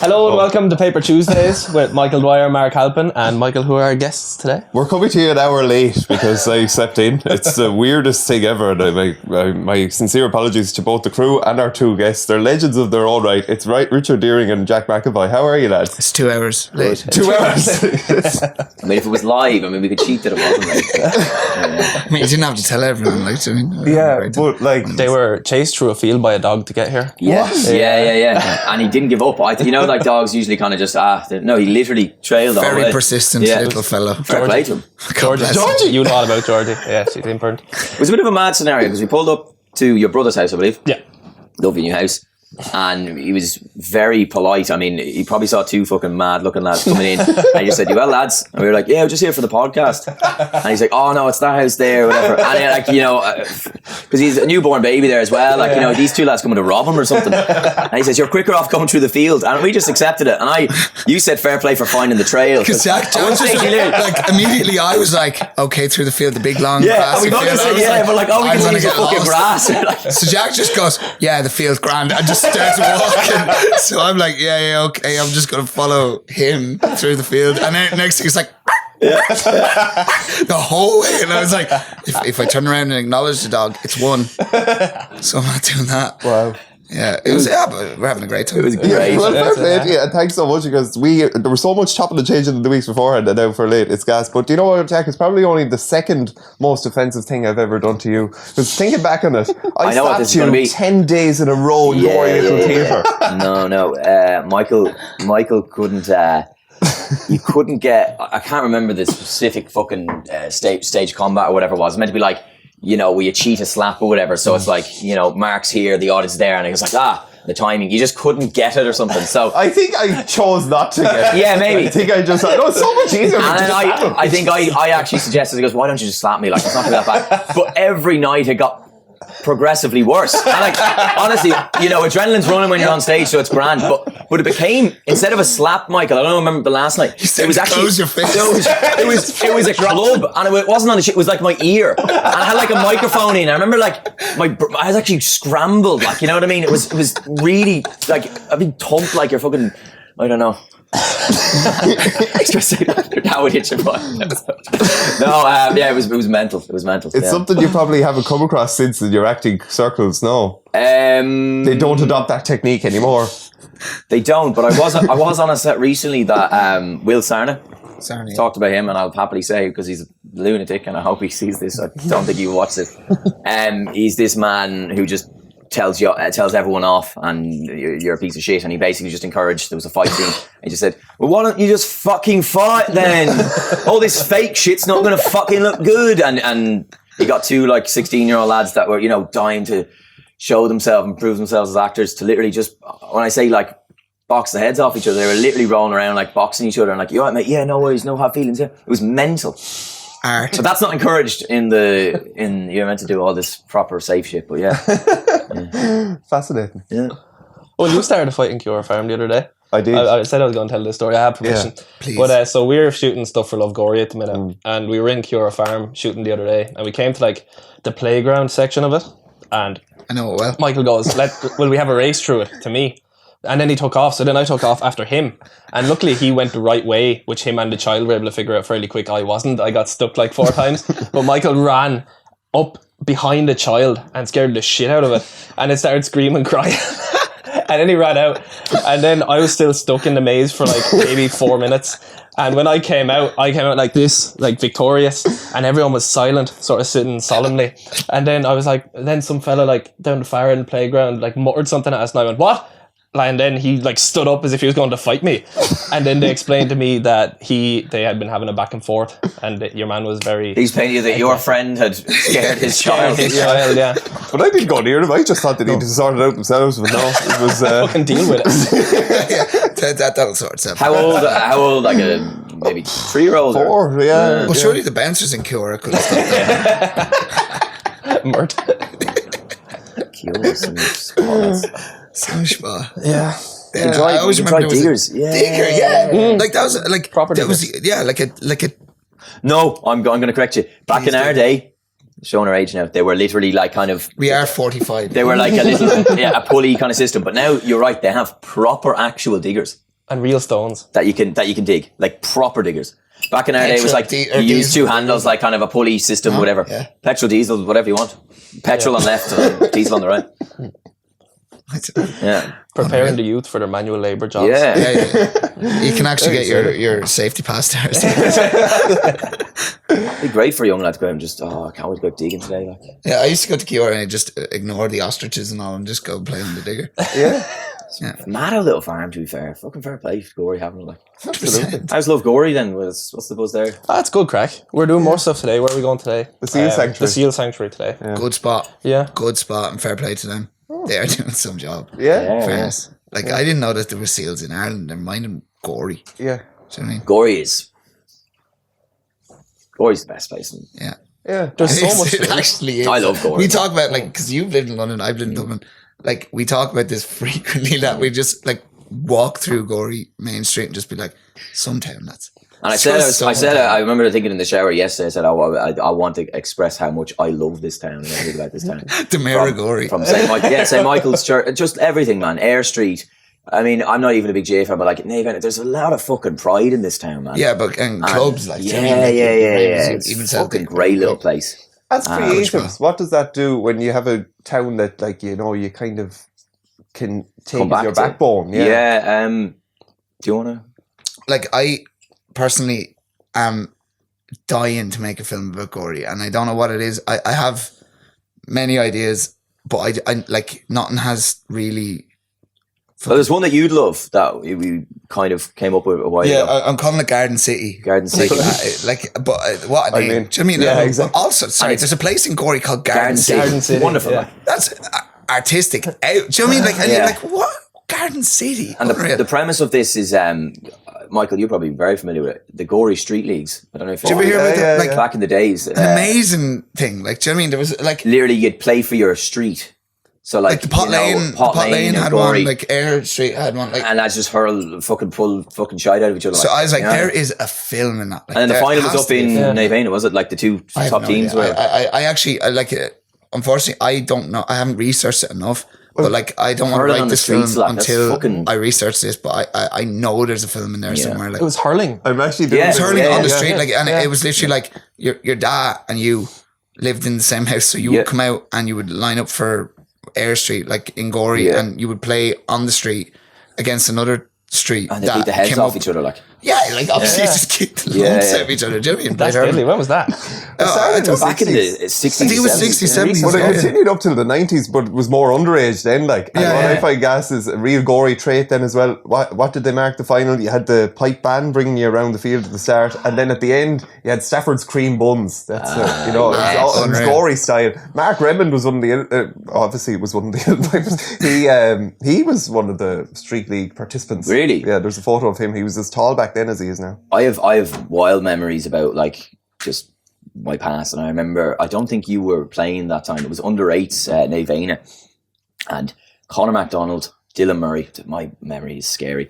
Hello and welcome to Paper Tuesdays with Michael Dwyer, Mark Halpin, and Michael, who are our guests today. We're coming to you an hour late because I slept in. It's the weirdest thing ever, and my sincere apologies to both the crew and our two guests. They're legends of their own right. It's right, Richard Deering and Jack McEvoy. How are you, lads? It's 2 hours late. 2 hours. I mean, if it was live, we could cheat that it wasn't late. I mean, you didn't have to tell everyone, like, I mean, Yeah, but like They were chased through a field by a dog to get here. Yes. Yeah. And he didn't give up. Like dogs usually kind of just, no, he literally trailed all the way. very persistent little fellow. Fair play to him. Georgie, you know all about Georgie. Yeah, she's important. It was a bit of a mad scenario because we pulled up to your brother's house, I believe. Yeah. Lovely new house. And he was very polite. I mean, he probably saw two fucking mad looking lads coming in. And he just said, "You well, lads?" And we were like, "Yeah, we're just here for the podcast." And he's like, "Oh no, it's that house there," or whatever. And because he's a newborn baby there as well. These two lads coming to rob him or something. And he says, "You're quicker off coming through the field." And we just accepted it. And you said fair play for finding the trail. Because Jack just, like, immediately I was like, okay, through the field, the big long grass. And we both said, but like, all we can see is the fucking grass. So Jack just goes, "Yeah, the field's grand," and just starts walking. So I'm like, yeah, okay, I'm just going to follow him through the field. And then next thing he's like, the whole way. And I was like, if I turn around and acknowledge the dog, it's one. So I'm not doing that. wow. Yeah, but we're having a great time. It was great. Well, fair play. Yeah, thanks so much because there was so much chopping and changing in the weeks beforehand, and now for late it's gas. But do you know what, Jack? It's probably only the second most offensive thing I've ever done to you. Because thinking back on it, I know what this slapped is you gonna be. 10 days in a row, Gorey little theatre. No. Michael couldn't. You couldn't get. I can't remember the specific fucking stage combat or whatever it was. It was meant to be like, will you cheat a slap or whatever? So it's like, Mark's here, the odd is there, and it was like, the timing. You just couldn't get it or something. So I think I chose not to get it. Yeah, maybe. I think I just thought, it's so much easier. And then I think I actually suggested, he goes, "Why don't you just slap me? Like, it's not going to be that bad." But every night it got progressively worse. And like, honestly, adrenaline's running when you're on stage, so it's grand. But it became, instead of a slap, Michael, I don't remember the last night. It was actually close your face. It was a club, and it wasn't on the shit. It was like my ear, and I had like a microphone in. I remember like I was actually scrambled. Like, you know what I mean? It was really like I've been thumped like you're fucking. I don't know. That would hit your butt. It was mental. It was mental. It's something you probably haven't come across since in your acting circles. No, they don't adopt that technique anymore. They don't. But I was on a set recently that Will Sarna talked about him, and I'll happily say, because he's a lunatic, and I hope he sees this. I don't think he will watch it. He's this man who just tells everyone off, and you're a piece of shit. And he basically just encouraged. There was a fight scene. And he just said, "Well, why don't you just fucking fight then? All this fake shit's not going to fucking look good." And he got two like 16-year-old lads that were dying to show themselves and prove themselves as actors, to literally just, when I say like box the heads off each other, they were literally rolling around like boxing each other and like, "You all right, mate? Yeah, no worries, no hard feelings." Yeah, it was mental. Art. So that's not encouraged you're meant to do all this proper safe shit, but yeah. Fascinating. Yeah. Well, you started a fight in Cure Farm the other day. I did. I said I was going to tell this story. I have permission. Yeah, please. But so we're shooting stuff for Love Gorey at the minute, and we were in Cure Farm shooting the other day, and we came to like the playground section of it, and I know it well. Michael goes, "Will we have a race through it?" to me. And then he took off, so then I took off after him. And luckily he went the right way, which him and the child were able to figure out fairly quick. I wasn't. I got stuck like 4 times. But Michael ran up behind the child and scared the shit out of it. And it started screaming, crying. And then he ran out. And then I was still stuck in the maze for like maybe 4 minutes. And when I came out like this, like victorious, and everyone was silent, sort of sitting solemnly. And then I was like, then some fella like down the far end playground like muttered something at us, and I went, "What?" And then he like stood up as if he was going to fight me. And then they explained to me that they had been having a back and forth, and that your man was very... He's telling you that your friend had scared his child. Yeah. But I didn't go near them. I just thought they needed to sort it out themselves. But no, it was... Fucking deal with it. That'll sort itself. How old? Like a maybe 3-year-old? 4, yeah. Well, surely the bouncers in Cure could have stopped that. Mert. So schma. Yeah. I always remember diggers. Digger, yeah. Like that was like proper that was diggers. like a No, I'm going to correct you. Back in our day, showing our age now, they were literally like kind of... We are 45. They were like a little, a pulley kind of system. But now, you're right, they have proper actual diggers. And real stones. that you can dig, like proper diggers. Back in our day, it was like you use two handles, like kind of a pulley system, whatever. Yeah. Petrol, diesel, whatever you want. Petrol on left, and diesel on the right. Yeah, Preparing the youth for their manual labour jobs. yeah. You can actually get your safety pass there. It'd be great for a young lad to go out and just, I can't wait to go digging today. Like, Yeah, I used to go to Kiora and I just ignore the ostriches and all and just go play on the digger. Yeah. mad a little farm, to be fair. Fucking fair play for Gorey having it. Like, 100%. I just love Gorey. Then what's the buzz there? That's good crack. We're doing more stuff today. Where are we going today? The Seal Sanctuary. The Seal Sanctuary today. Good spot. Yeah. Good spot and fair play to them. They are doing some job. Yeah. Fairness. Like, I didn't know that there were seals in Ireland. They're minding Gorey. Yeah. Do you know what I mean? Gorey's the best place. Yeah. Yeah. There's so much. It actually is. I love Gorey. We talk about, like, because you've lived in London, I've lived in Dublin. Like, we talk about this frequently that we just, like, walk through Gorey Main Street and just be like, some town, that's. And I remember thinking in the shower yesterday, I said, I want to express how much I love this town and everything about this town. The Mayor of Gorey. From St. Michael's Church, just everything, man. Eyre Street. I mean, I'm not even a big J fan, but like, there's a lot of fucking pride in this town, man. Yeah, but and clubs like Yeah. It's even a fucking great little place. That's creative. What does that do when you have a town that, like, you know, you kind of can take as your backbone? Yeah. Do you want to? Like, I personally am dying to make a film about Gorey, and I don't know what it is. I have many ideas, but I like nothing has really. Well, there's one that you'd love that we kind of came up with a while ago. I'm calling it Garden City. Garden City. What I mean, do you know what I mean? Yeah, exactly. Also, sorry, there's a place in Gorey called Garden City. Garden City. Wonderful. Yeah. That's artistic. Do you know what I mean? Like, and you're like, what? Garden City. And the premise of this is, Michael, you're probably very familiar with it. The Gorey Street Leagues. I don't know if Did you ever hear about that? Like, back in the days. an amazing thing. Like, do you know what I mean? There was like Literally, you'd play for your street. So like the Pot Lane had Gorey, one, like Eyre Street had one, like, and lads just pull fucking shite out of each other. so like, I was like, you know? there is a film in that. Like, And then the there final was has up to be in a film. Navena, was it? Like the two I have top no teams idea. were. I actually like it. Unfortunately, I don't know. I haven't researched it enough. But like, I don't want to Hurling on write the this film streets, lad, that's until fucking- I research this. But I know there's a film in there somewhere. Like, It was hurling. I'm actually doing Yeah. this. hurling on the Yeah. street, like, and it was literally like your dad and you lived in the same house, so you would come out and you would line up for Eyre Street, like in Gorey, and you would play on the street against another street And they beat the heads off each other, like. Yeah, like obviously just kick the lumps out of each other. Do you know what I mean? That's Played deadly. hurling. When was that? I don't Back in the 60s. I think it was 60s, 70s. Well, it Yeah. continued up till the 90s, but it was more underage then. Like, and what I find gas is a real Gorey trait then as well. What did they mark the final? You had the pipe band bringing you around the field at the start, and then at the end, you had Stafford's cream buns. That's it was Gorey style. Mark Redmond was one of the obviously was one of the he was one of the Street League participants. Really? Yeah, there's a photo of him. He was as tall back then as he is now. I have wild memories about like just my past, and I remember I don't think you were playing that time. It was under 8s Navena, and Conor MacDonald, Dylan Murray. My memory is scary.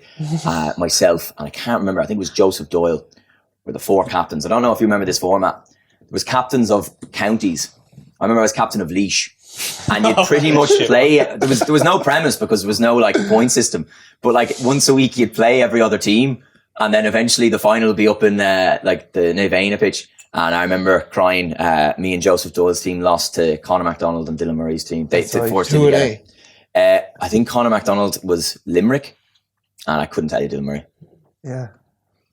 Myself, and I can't remember. I think it was Joseph Doyle. Were the 4 captains. I don't know if you remember this format. There was captains of counties. I remember I was captain of Laois. And you'd pretty much play. There was no premise because there was no like point system. But like once a week you'd play every other team, and then eventually the final would be up in like the Navena pitch. And I remember crying. Me and Joseph Doyle's team lost to Conor MacDonald and Dylan Murray's team. They forced Who it were together. they? I think Conor MacDonald was Limerick, and I couldn't tell you Dylan Murray. Yeah.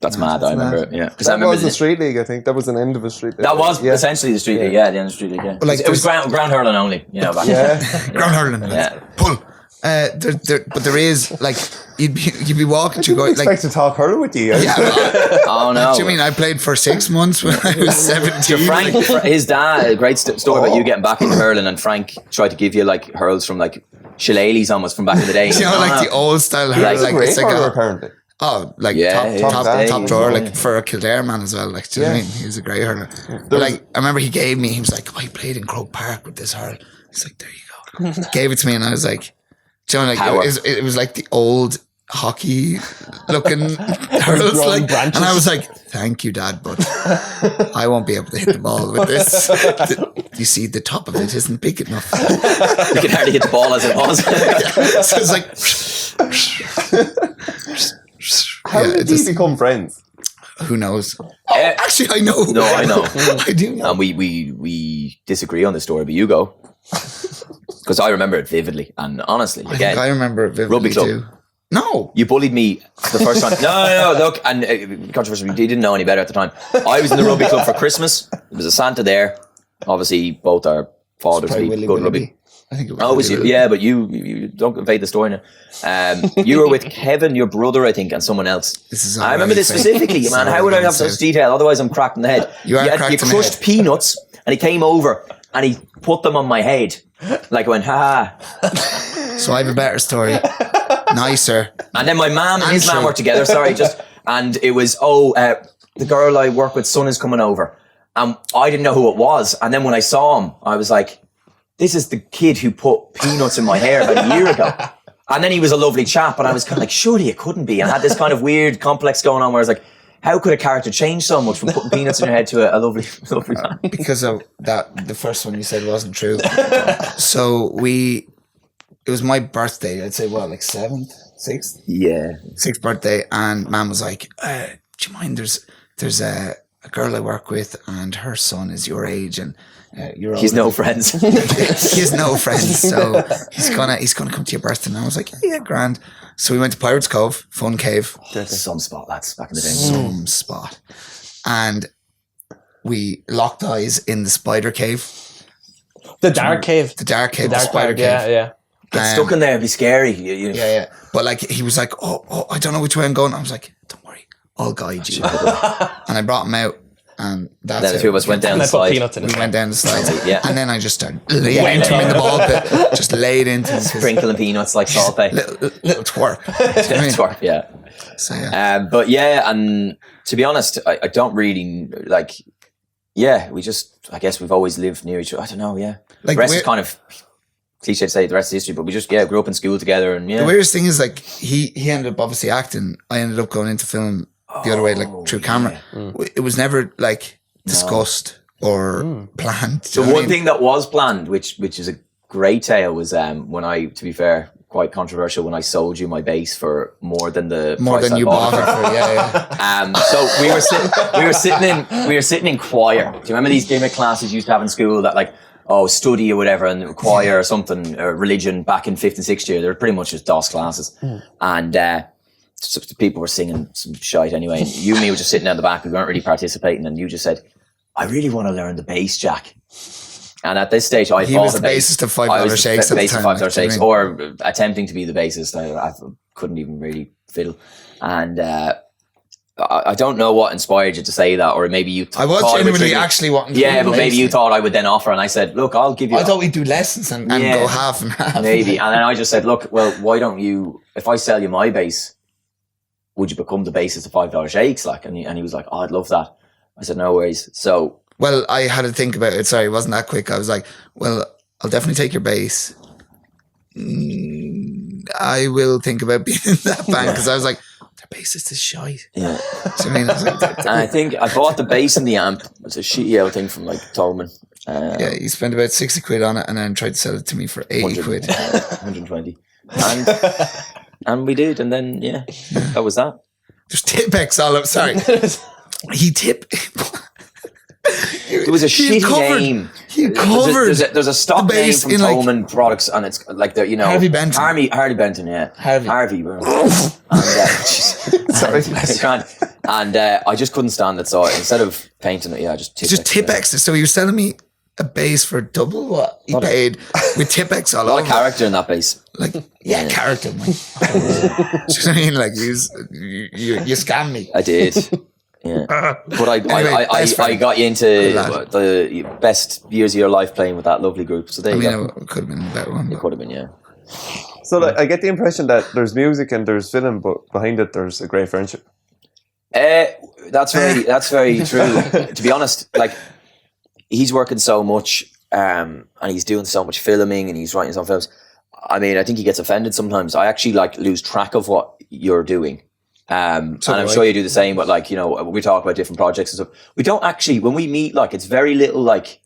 That's mad. I remember. Yeah, because I That remember was the Street League. I think that was an end of a Street League. that was essentially the Street League. Yeah, the end of the Street League. Yeah, like, it was ground hurling only. You know, back then. Ground hurling. Yeah. Pull. But there is like you'd be walking through going Expect like. to talk hurl with you. Yeah, Oh no! do you mean I played for 6 months when I was 17? Frank, his dad, a great story about you getting back into hurling, and Frank tried to give you like hurls from like shillelaghs almost from back in the day. You know, like the old style hurl, Like, like Great it's like hurler, a, apparently. like Yeah, top drawer, yeah. like for a Kildare man as well. Like, do you know what I mean? He was a great hurler. But like, I remember he gave me. He was like, "I played in Croke Park with this hurl." He's like, "There you go." Gave it to me, and I was like, "Do you know, like it was like the old hockey looking hurls, like." And I was like, "Thank you, Dad, but I won't be able to hit the ball with this. You see, the top of it isn't big enough." You could hardly hit the ball as it was. So it's like. How did you become friends? Who knows? Actually, I know. No, I know. I do know. And we disagree on the story, but you go. Because I remember it vividly. And honestly, I again, think I remember it vividly Rugby club. too. No. You bullied me the first time. No, look, and controversial, you didn't know any better at the time. I was in the rugby club for Christmas. There was a Santa there. Obviously, both our fathers Probably be Willy good Willoughby. rugby. I think it was. Oh, was you? Willy Yeah, but you don't invade the story now. You were with Kevin, your brother, I think, and someone else. This is I remember this already specifically, fake. man. It's How would I have already such detail? Otherwise, I'm cracked in the head. You are cracked in the crushed head. peanuts, and he came over and he put them on my head. Like I went, ha ha. So I have a better story. Nicer. And then my mum and his True. mum were together. Sorry, and it was the girl I work with, son is coming over, and I didn't know who it was. And then when I saw him, I was like, "This is the kid who put peanuts in my hair about a year ago." And then he was a lovely chap, and I was kind of like, "Surely it couldn't be." And I had this kind of weird complex going on where I was like, "How could a character change so much from putting peanuts in your head to a lovely man?" Because of that, the first one you said wasn't true. So it was my birthday. I'd say what, like 7th, 6th? Yeah. 6th birthday, and Mum was like, "Do you mind? There's a girl I work with, and her son is your age, and you're He's older no than-" friends. He has no friends, so he's gonna come to your birthday." And I was like, "Yeah, grand." So we went to Pirates Cove, fun cave, Some spot, lads, back in the day. some spot, and we locked eyes in the spider cave, The dark cave. the dark cave, The the dark spider part, cave. yeah. Get stuck in there, it'd be scary. Yeah. But like he was like, oh, I don't know which way I'm going. I was like, don't worry, I'll guide you. And I brought him out, and that's Then the it. two of us went down And the I put slide. peanuts in We it. went down the slides, Yeah. and then I just started laying into him in the ball pit, just laid into him. 'Cause Sprinkling peanuts like salt bay. little twerp. You know what I mean? Twerp, yeah. So yeah. But yeah, and to be honest, I don't really like. Yeah, I guess we've always lived near each other. I don't know. Yeah, Like, the rest is we're- kind of cliche to say. The rest is history, but we just grew up in school together, and yeah. The weirdest thing is like he ended up obviously acting. I ended up going into film the other way, like through camera. It was never like discussed or planned. So one thing that was planned, which is a great tale, was when I, to be fair, quite controversial, when I sold you my bass for more than price I you bought bought it it for. Yeah. So we were sitting in choir. Do you remember these gimmick classes you used to have in school that like, study or whatever, and choir or something, or religion back in 5th and 6th year? They're pretty much just DOS classes. And so people were singing some shite anyway. And you and me were just sitting down the back. We weren't really participating. And you just said, "I really want to learn the bass, Jack." And at this stage, I He bought was a the bass. bassist of $5 I was Shakes the at the bassist of time, $5 like, Shakes, do you or attempting to be the bassist. I couldn't even really fiddle. And I don't know what inspired you to say that, or maybe you I was thought it would genuinely trigger- actually wanting to Yeah, do but maybe bass. you thought I would then offer, and I said, "Look, I'll give you." I thought we'd do lessons and Yeah. go half and half. Maybe. And then I just said, "Look, well, why don't you, if I sell you my bass, would you become the bassist of $5 Shakes?" Like, and he was like, "Oh, I'd love that." I said, "No worries." So Well, I had to think about it. Sorry, it wasn't that quick. I was like, well, I'll definitely take your bass. I will think about being in that band, because I was like, their bassist is shite. yeah. So I mean, I was like, And I think I bought the bass and the amp. It's a shitty old thing from like Tolman. yeah, he spent about 60 quid on it and then tried to sell it to me for 80 quid. 120. And we did, and then yeah, that was that. There's Tipex all up. Sorry. He tipped. It was a shitty name. He covered There's a stock the name bass from in, like, Tolman products, and it's like the Harvey Benton. Harvey Benton, yeah. Harvey. bro. Sorry, and I just couldn't stand it, so instead of painting it, I just It's just Tipex. So he was selling me a bass for double what he paid with Tipex all A lot over. of character in that bass. Like, yeah, character, man. Do you know what I mean? Like, you scammed me. I did. Yeah, but Anyway, best I friend. got you into Good lad. the best years of your life playing with that lovely group. So there I you mean, go. it could have been a better one. It But could have been, yeah. So like, I get the impression that there's music and there's film, but behind it there's a great friendship. That's very true. To be honest, like he's working so much, and he's doing so much filming, and he's writing some films. I mean, I think he gets offended sometimes. I actually like lose track of what you're doing. And I'm sure you do the same, but like, you know, when we talk about different projects and stuff, we don't actually, when we meet, like, it's very little, like,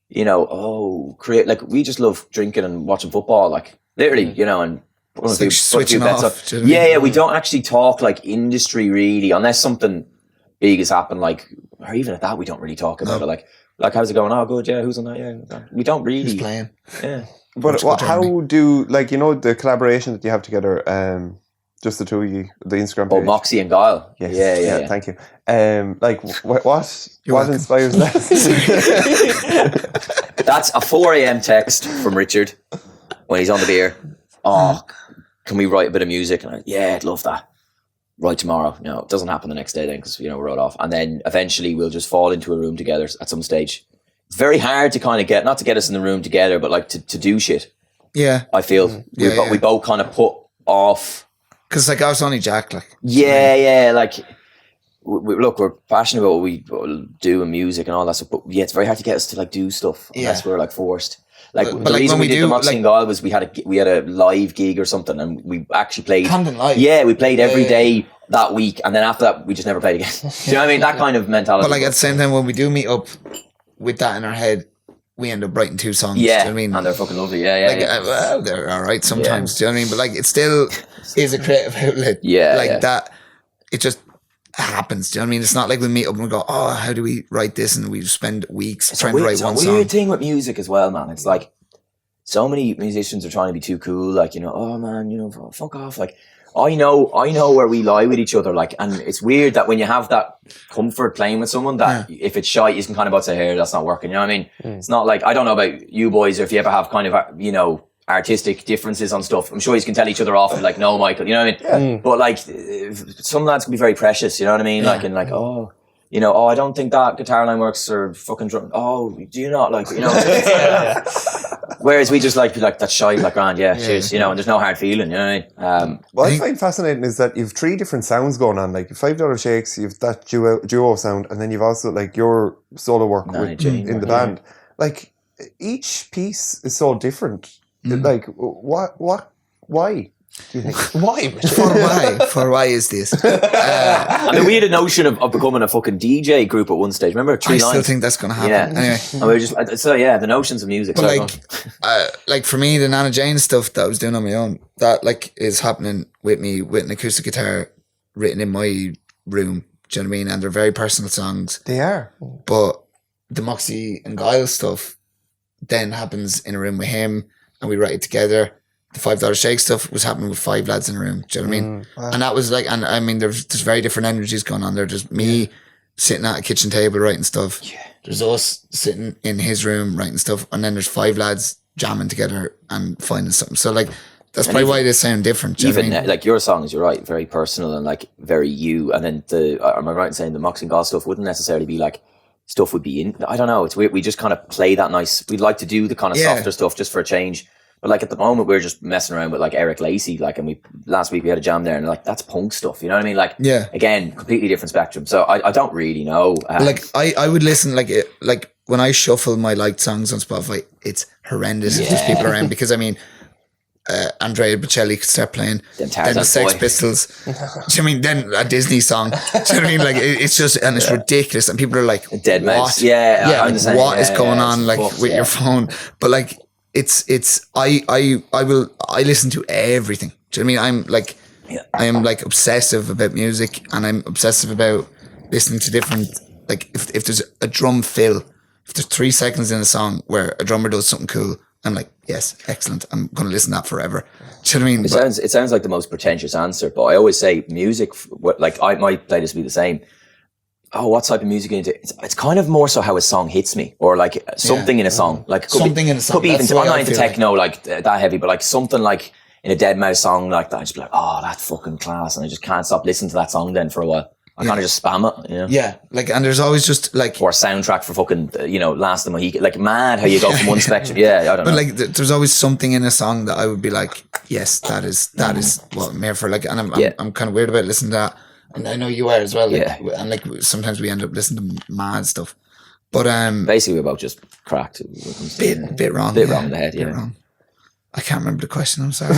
you know, create, like, we just love drinking and watching football, like, literally, you know, and It's like switching off. Do you know what I mean? Yeah, we don't actually talk like industry really, unless something big has happened. Like, or even at that, we don't really talk about it. Like how's it going? Oh, good. Yeah, who's on that? Yeah, we don't really. Who's playing? Yeah. But how do, like, you know, the collaboration that you have together, just the two of you, the Instagram page? Oh, Moxie and Guile. Yes. Yeah. Thank you. Like, what inspires that? That's a 4 a.m. text from Richard when he's on the beer. Oh, can we write a bit of music? And I'd love that. Right tomorrow. No, it doesn't happen the next day then because, we're all off. And then eventually we'll just fall into a room together at some stage. It's very hard to kind of not to get us in the room together, but like to do shit. Yeah. I feel we both kind of put off. Because like I was only Jack, like. Yeah. Like, look, we're passionate about what we do in music and all that stuff, but it's very hard to get us to like do stuff unless we're like forced. Like the like reason when we did the do, Moxie and Guile was we had a live gig or something, and we actually played Camden Live. Yeah, we played every day that week, and then after that we just never played again. Do you know what I mean? That kind of mentality. But like at the same time, when we do meet up with that in our head, we end up writing 2 songs. Yeah, do you know what I mean? And they're fucking lovely. Yeah. Well, they're all right sometimes. Do you know what I mean? But like it still is a creative outlet. Yeah. That. It just happens. Do you know what I mean? It's not like we meet up and we go, oh, how do we write this? And we spend weeks trying to write one song. It's a weird thing with music as well, man. It's like so many musicians are trying to be too cool. Like, oh man, fuck off. Like, I know where we lie with each other. Like, and it's weird that when you have that comfort playing with someone, that if it's shite, you can kind of about say, hey, that's not working. You know what I mean? It's not like, I don't know about you boys, or if you ever have kind of, artistic differences on stuff. I'm sure you can tell each other off and like, no, Michael, you know what I mean? But like, some lads can be very precious, you know what I mean? Like, and like, I don't think that guitar line works, or fucking drum. Oh, do you not like, Whereas we just like that's shy, like grand, cheers, and there's no hard feeling, you know what I mean? What I find fascinating is that you've 3 different sounds going on. Like $5 Shakes, you've that duo sound, and then you've also like your solo work in the band. Like each piece is so different. Like why? Do you think? Why? For why is this? I mean, we had a notion of becoming a fucking DJ group at one stage. Remember, I still think that's going to happen. Yeah. Anyway. And we were just the notions of music. But like for me, the Nana Jane stuff that I was doing on my own, that like is happening with me with an acoustic guitar written in my room. Do you know what I mean? And they're very personal songs. They are. But the Moxie and Guile stuff then happens in a room with him, and we write it together. The $5 Shake stuff was happening with 5 lads in a room. Do you know what I mean? Wow. And that was like, and I mean, there's very different energies going on there. There's me sitting at a kitchen table writing stuff. Yeah. There's us sitting in his room writing stuff. And then there's 5 lads jamming together and finding something. So like, that's probably why they sound different. Do you know what I mean? Like your songs, you're right, very personal and like very you. And then am I right in saying the Moxie and Guile stuff wouldn't necessarily be like, stuff would be in, I don't know. It's weird. We just kind of play that nice, we'd like to do the kind of softer stuff just for a change. But like at the moment, we're just messing around with like Eric Lacey, like, and last week we had a jam there, and like that's punk stuff, you know what I mean? Like, again, completely different spectrum. So I don't really know. Like I would listen like when I shuffle my liked songs on Spotify, it's horrendous if there's people around, because I mean, Andrea Bocelli could start playing, then the Sex Pistols. Do you know what I mean? Then a Disney song. Do you know what I mean? Like it's just, and it's ridiculous, and people are like, Dead Mouse. What? Like, what is going on like with your phone? But like. I listen to everything. Do you know what I mean? I am like obsessive about music, and I'm obsessive about listening to different, like if there's a drum fill, if there's 3 seconds in a song where a drummer does something cool, I'm like, yes, excellent. I'm going to listen to that forever. Do you know what I mean? It sounds like the most pretentious answer, but I always say music, like my playlist would be the same. Oh, what type of music are you into? It's kind of more so how a song hits me, or like something in a song. Like something in a song. Could be even, I'm not into techno like that heavy, but like something like in a Dead Mouse song like that, I just be like, oh, that's fucking class, and I just can't stop listening to that song then for a while. I kind of just spam it, you know? Yeah, like, and there's always just like... Or a soundtrack for fucking, Last of the Mohican. Like, mad how you go from one spectrum. Yeah, I don't know. But like, there's always something in a song that I would be like, yes, that is what I'm here for. Like, and I'm kind of weird about listening to that. And I know you are as well. Like, and like, sometimes we end up listening to mad stuff. But basically, we're about just cracked. Bit wrong. Bit wrong in the head, yeah. Wrong. I can't remember the question, I'm sorry.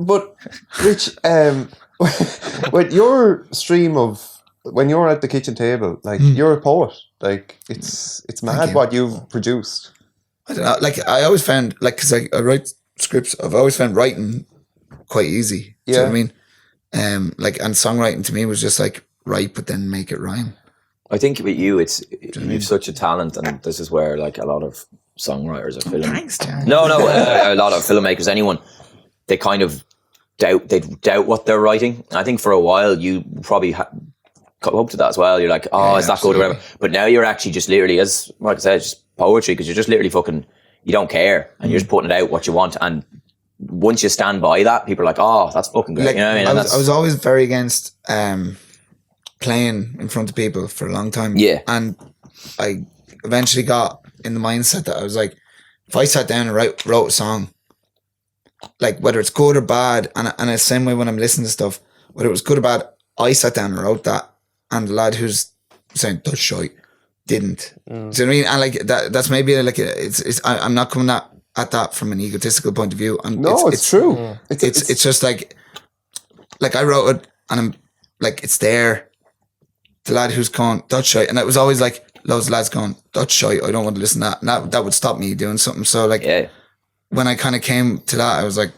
But, Rich, with your stream of, when you're at the kitchen table, like, you're a poet. Like, it's mad what you've produced. I don't know. Like, I always found, like, because I write scripts, I've always found writing quite easy. Do you know what I mean? And songwriting to me was just like write, but then make it rhyme. I think with you, you've such a talent, and this is where like a lot of songwriters or Thanks, John. No, a lot of filmmakers, anyone, they kind of doubt what they're writing. I think for a while you probably caught up to that as well. You're like, is that good or whatever? But now you're actually just literally, as Mike said, just poetry, because you're just literally fucking, you don't care, and you're just putting it out what you want. And once you stand by that, people are like, that's fucking good. Like, you know what I mean? I was always very against playing in front of people for a long time. Yeah. And I eventually got in the mindset that I was like, if I sat down and wrote a song, like whether it's good or bad, and the same way when I'm listening to stuff, whether it was good or bad, I sat down and wrote that, and the lad who's saying that's shite didn't. Do you know what I mean? And like that's maybe like I'm not coming at that from an egotistical point of view. And No, it's true. Yeah. It's just like I wrote it, and I'm like, it's there. The lad who's going, that's shite. And it was always like loads of lads going, that's shite, I don't want to listen to that. And that would stop me doing something. So like when I kind of came to that, I was like,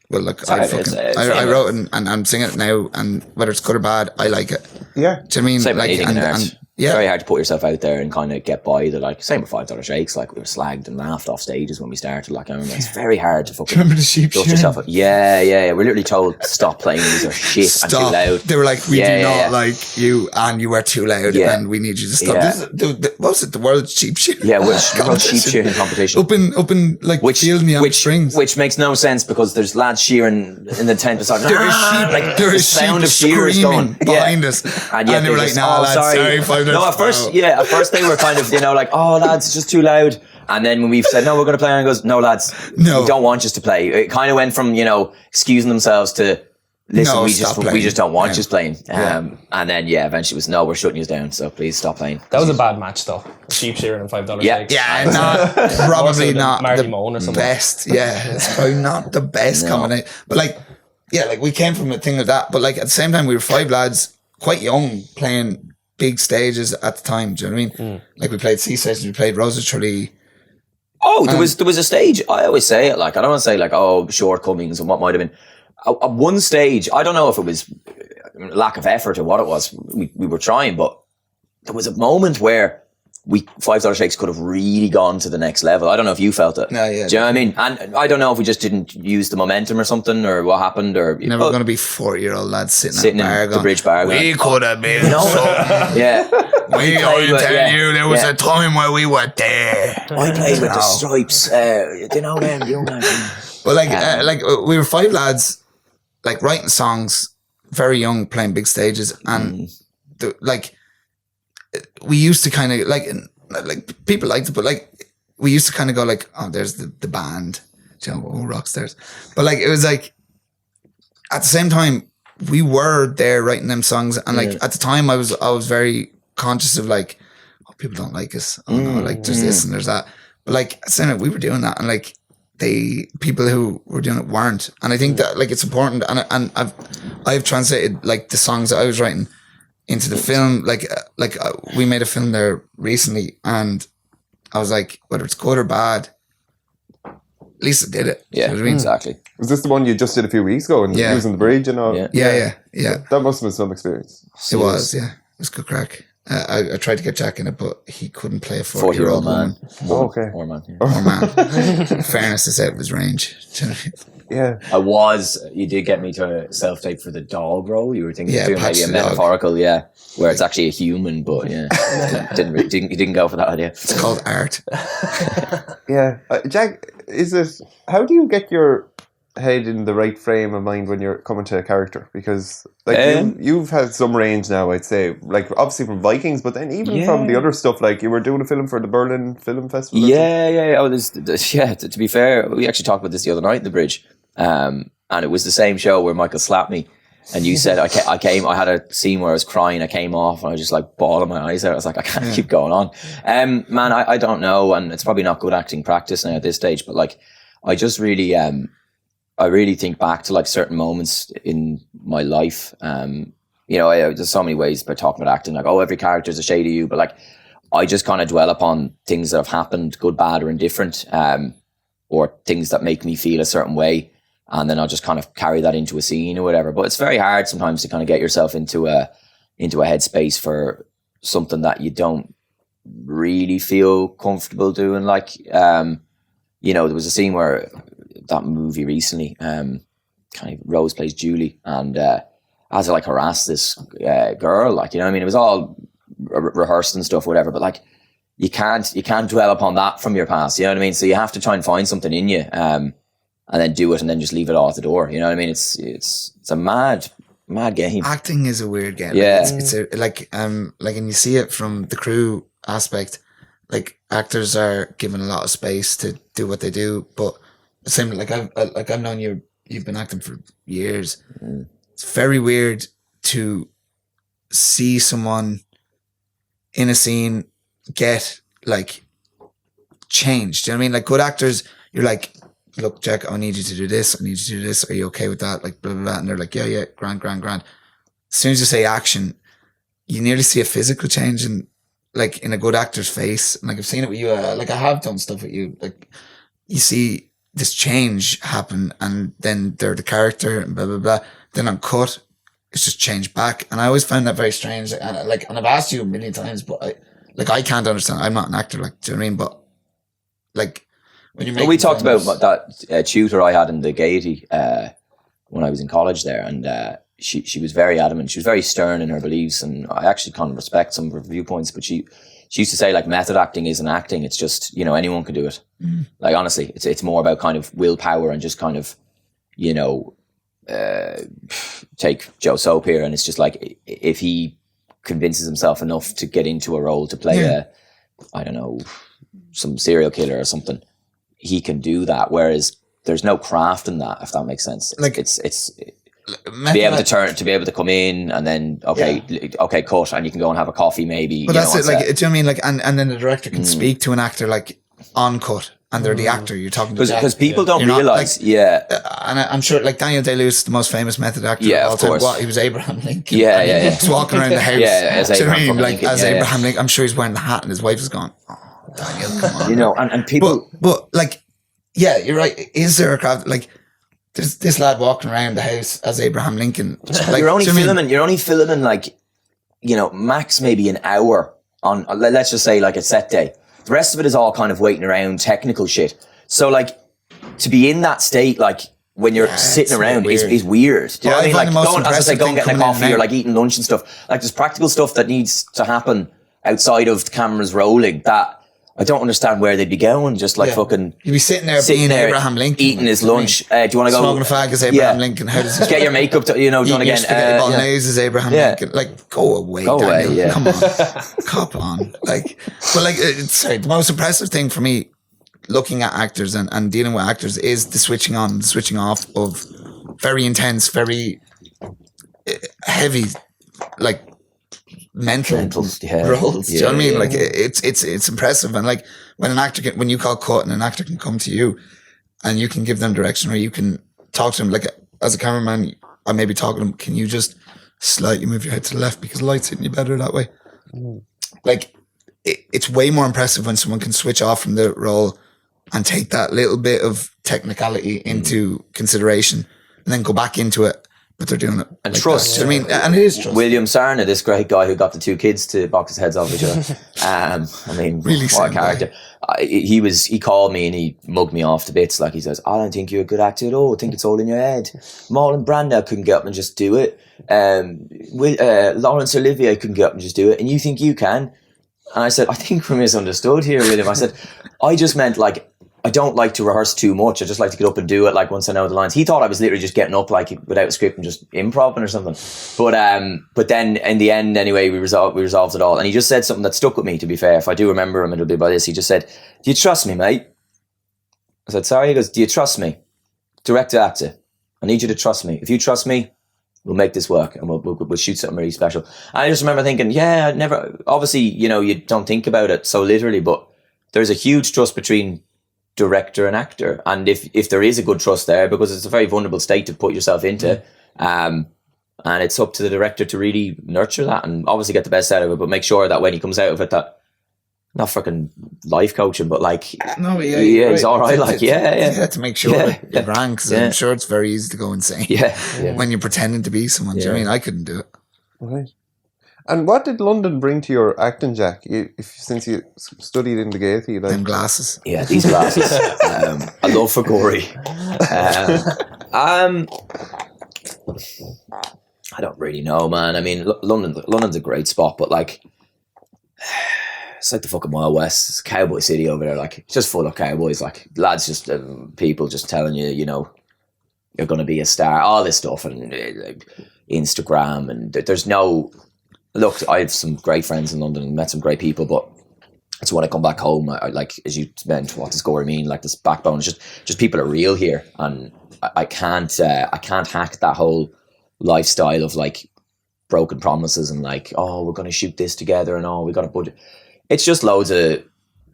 well, look, I wrote it and I'm singing it now, and whether it's good or bad, I like it. Yeah. Do you know what I mean? Same like, anything in art. Yeah. It's very hard to put yourself out there and kind of get by the like, same with $5 shakes, like we were slagged and laughed off stages when we started. Like, I remember it's very hard to fucking remember the sheep dust shearing? yourself up. Yeah. We're literally told stop playing, these are shit and too loud. They were like, we do not like you, and you were too loud, and we need you to stop. Yeah. This is what was it? The world sheep shearing? Yeah, we're sheep shearing competition. Up in like field me on strings. Which makes no sense, because there's lads shearing in the tent beside. There is sheep. Like, There the is sound sheep of shearers screaming going behind us, and yet they were like, just, "Nah, lads, sorry, $5." No, at first they were kind of, like, oh lads, it's just too loud. And then when we've said, no, we're going to play, and he goes, no lads, we don't want you to play. It kind of went from, excusing themselves to, listen, we just don't want you playing. And then, eventually it was, no, we're shutting you down, so please stop playing. That was a bad match though. Sheep shearing and $5 shakes. Yeah, probably not Marty the Moan or something. best. Yeah, it's probably not the best combination. But like we came from a thing like that. But like at the same time, we were 5 lads, quite young, playing big stages at the time. Do you know what I mean? Like we played Sea Stations, we played Roses Tralee. Oh, there was a stage. I always say it, like, I don't want to say like, shortcomings and what might have been. At one stage, I don't know if it was lack of effort or what it was. We were trying, but there was a moment where $5 shakes could have really gone to the next level. I don't know if you felt it. No, yeah. Do you know what I mean? And I don't know if we just didn't use the momentum or something, or what happened, or Never going to be 40-year-old lads sitting in at the bridge bar. We could have been. Yeah. We always tell you there was a time where we were there. I played with the Stripes. You know them, young lads. But like we were 5 lads, like writing songs, very young, playing big stages, and we used to kind of like people liked it, but like we used to kind of go like, oh, there's the band, rock stars. But like it was like at the same time we were there writing them songs, and like at the time I was very conscious of like, oh, people don't like us. Oh no, like there's this and there's that. But like at the same time we were doing that, and like people who were doing it weren't. And I think that like it's important, and I've translated like the songs that I was writing into the film. Like we made a film there recently, and I was like, whether it's good or bad, at least I did it. Yeah, you know what I mean? Exactly. Was this the one you just did a few weeks ago and using the bridge and all? Yeah. That must have been some experience. It was, yeah. It was good crack. I tried to get Jack in it, but he couldn't play a 40-year-old man. Oh, okay. Or man. Or man. Fairness is out of his range. Yeah. You did get me to self-tape for the dog role. You were thinking of doing Patch maybe a the dog. metaphorical, where it's actually a human, but you didn't go for that idea. It's called art. Yeah. Jack, how do you get your head in the right frame of mind when you're coming to a character? Because like you've had some range now, I'd say, like obviously from Vikings, but then even from the other stuff, like you were doing a film for the Berlin Film Festival. Oh, to be fair, we actually talked about this the other night in the bridge, and it was the same show where Michael slapped me, and you said I had a scene where I was crying, I came off and I was just like bawling my eyes out. I was like, I can't keep going on. Man, I don't know, and it's probably not good acting practice now at this stage, but like I just really I really think back to like certain moments in my life. There's so many ways by talking about acting, like, oh, every character is a shade of you, but like I just kind of dwell upon things that have happened, good, bad, or indifferent, or things that make me feel a certain way. and then I'll just kind of carry that into a scene or whatever. But it's very hard sometimes to kind of get yourself into a headspace for something that you don't really feel comfortable doing. Like, you know, there was a scene where that movie recently, kind of Rose plays Julie, and has to like harass this girl, like, you know what I mean? It was all rehearsed and stuff, whatever, but like, you can't dwell upon that from your past, you know what I mean? So you have to try and find something in you, and then do it, and then just leave it all at the door, you know what I mean? It's a mad game. Acting is a weird game. Yeah. It's a, like, and you see it from the crew aspect, like actors are given a lot of space to do what they do, but the same, like I've known you've been acting for years. It's very weird to see someone in a scene get like changed. Do you know what I mean? Like good actors, you're like, look, Jack, I need you to do this. I need you to do this. Are you okay with that? Like blah, blah, blah. And they're like, yeah, grand. As soon as you say action, you nearly see a physical change in a good actor's face. And like I've seen it with you. Like I have done stuff with you. Like you see this change happen, and then they're the character and blah, blah, blah. Then on cut, it's just changed back. And I always found that very strange. And I've asked you a million times, but I can't understand. I'm not an actor, like, do you know what I mean? But like, when you're we talked about that tutor I had in the Gaiety when I was in college there, and she was very adamant. She was very stern in her beliefs, and I actually kind of respect some of her viewpoints. But she used to say, like, method acting isn't acting. It's just, you know, anyone can do it. Like, honestly, it's more about kind of willpower and just kind of, you know, take Joe Soap here, and it's just like, if he convinces himself enough to get into a role to play I don't know, some serial killer or something, he can do that. Whereas there's no craft in that, if that makes sense. Like it's to be able to come in and then okay, cut, and you can go and have a coffee maybe. But that's it. Like, do you know what I mean? Like, and then the director can speak to an actor like on cut, and they're the actor. You're talking to because people don't realize. And I'm sure, like Daniel Day-Lewis, the most famous method actor of all time. Course. What, he was Abraham Lincoln. Yeah. He's walking around the house. As Abraham Lincoln. Abraham Lincoln. I'm sure he's wearing the hat, and his wife is gone, "Oh, Daniel, come on." You know, and people. But like, yeah, you're right. Is there a craft? Like, there's this lad walking around the house as Abraham Lincoln. Like, you're only filming like, you know, max maybe an hour on, let's just say, like a set day. The rest of it is all kind of waiting around technical shit. So like, to be in that state, like when you're sitting around is weird. Do you know what I mean? Like going and getting a coffee or like eating lunch and stuff. Like there's practical stuff that needs to happen outside of the cameras rolling that I don't understand where they'd be going. Just like fucking, you'd be sitting there being Abraham Lincoln, eating his lunch. Do you want to go smoking a fag as Abraham Lincoln? How does get your makeup? Done again. Spaghetti bolognese as Abraham Lincoln. Like, go away, Daniel. Come on, cop on. Like, but like, sorry, the most impressive thing for me, looking at actors and dealing with actors, is the switching on, the switching off of very intense, very heavy, like, mental roles. Do you know what I mean? Like, it's impressive. And like, when an actor when you call cut and an actor can come to you and you can give them direction, or you can talk to them, like, as a cameraman, I may be talking to them, can you just slightly move your head to the left because the light's hitting you better that way? Like, it's way more impressive when someone can switch off from the role and take that little bit of technicality into consideration and then go back into it. But they're doing it. And like trust. I mean, and it is trust. William Sarna, this great guy who got the two kids to box his heads off each other. I mean, really, what a character. He called me and he mugged me off to bits. Like, he says, I don't think you're a good actor at all. I think it's all in your head. Marlon Brando couldn't get up and just do it. Laurence Olivier couldn't get up and just do it. And you think you can? And I said, I think we're misunderstood here, William. I said, I just meant, like, I don't like to rehearse too much. I just like to get up and do it, like, once I know the lines. He thought I was literally just getting up, like, without a script and just improv or something. But then in the end, anyway, we resolved it all. And he just said something that stuck with me, to be fair. If I do remember him, it'll be by this. He just said, do you trust me, mate? I said, sorry? He goes, do you trust me? Direct to actor. I need you to trust me. If you trust me, we'll make this work and we'll shoot something really special. And I just remember thinking, yeah, obviously, you know, you don't think about it so literally, but there's a huge trust between director and actor. And if there is a good trust there, because it's a very vulnerable state to put yourself into, and it's up to the director to really nurture that and obviously get the best out of it, but make sure that when he comes out of it, that not fucking life coaching, but like, No, yeah, yeah, he's all right. Like, yeah. To make sure that you're grand, because I'm sure it's very easy to go insane. Yeah. When you're pretending to be someone. Do you know what I mean? I couldn't do it. Right. And what did London bring to your acting, Jack? Since you studied in the Gaiety, like Them glasses. Yeah, these glasses. I love for Gorey. I don't really know, man. I mean, London's a great spot, but like, it's like the fucking Wild West. It's cowboy city over there. Like, it's just full of cowboys. Like, lads, just people just telling you, you know, you're going to be a star. All this stuff and like Instagram, and there's no. Look, I have some great friends in London and met some great people, but it's when I come back home, I like, as you meant, what does Gorey mean? Like, this backbone is just people are real here, and I can't hack that whole lifestyle of like broken promises and like, oh, we're going to shoot this together and oh, we got a budget. It's just loads of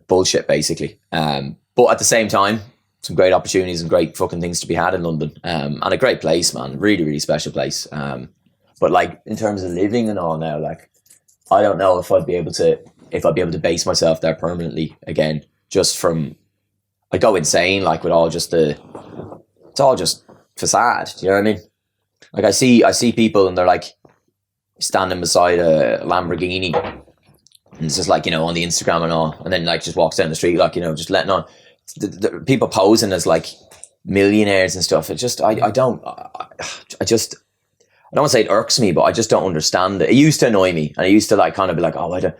bullshit, basically. But at the same time, some great opportunities and great fucking things to be had in London, and a great place, man. Really, really special place. But like, in terms of living and all now, like, I don't know if I'd be able to base myself there permanently again, just from, I go insane, like, with all just it's all just facade. Do you know what I mean? Like, I see people and they're like standing beside a Lamborghini and it's just like, you know, on the Instagram and all, and then like just walks down the street, like, you know, just letting on the people posing as like millionaires and stuff. It just, I don't want to say it irks me, but I just don't understand it. It used to annoy me, and I used to like kind of be like, oh, I don't.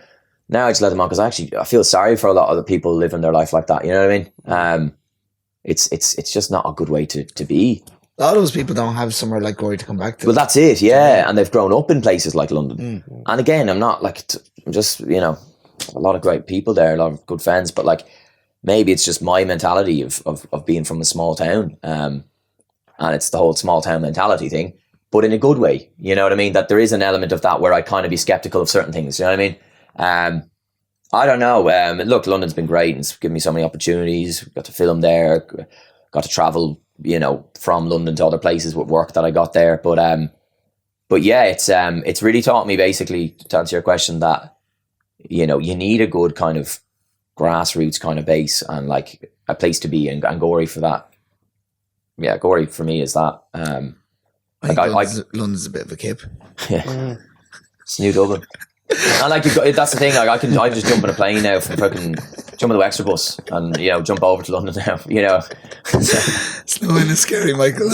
Now I just let them on, because I feel sorry for a lot of the people living their life like that. You know what I mean? It's just not a good way to be. A lot of those people don't have somewhere like Gorey to come back to. Well, that's it, yeah. And they've grown up in places like London. And again, I'm not like, I'm just, you know, a lot of great people there, a lot of good friends, but like, maybe it's just my mentality of being from a small town. And it's the whole small town mentality thing, but in a good way. You know what I mean? That there is an element of that where I kind of be skeptical of certain things. You know what I mean? I don't know. Look, London's been great and it's given me so many opportunities. Got to film there, got to travel, you know, from London to other places with work that I got there. But yeah, it's really taught me, basically, to answer your question, that, you know, you need a good kind of grassroots kind of base and like a place to be, and Gorey for that. Yeah, Gorey for me is that. London's a bit of a kip. Yeah, it's New Dublin. And like, that's the thing. Like, I just jump on a plane now from fucking jump on the extra bus and, you know, jump over to London now. You know, Snowing is scary, Michael.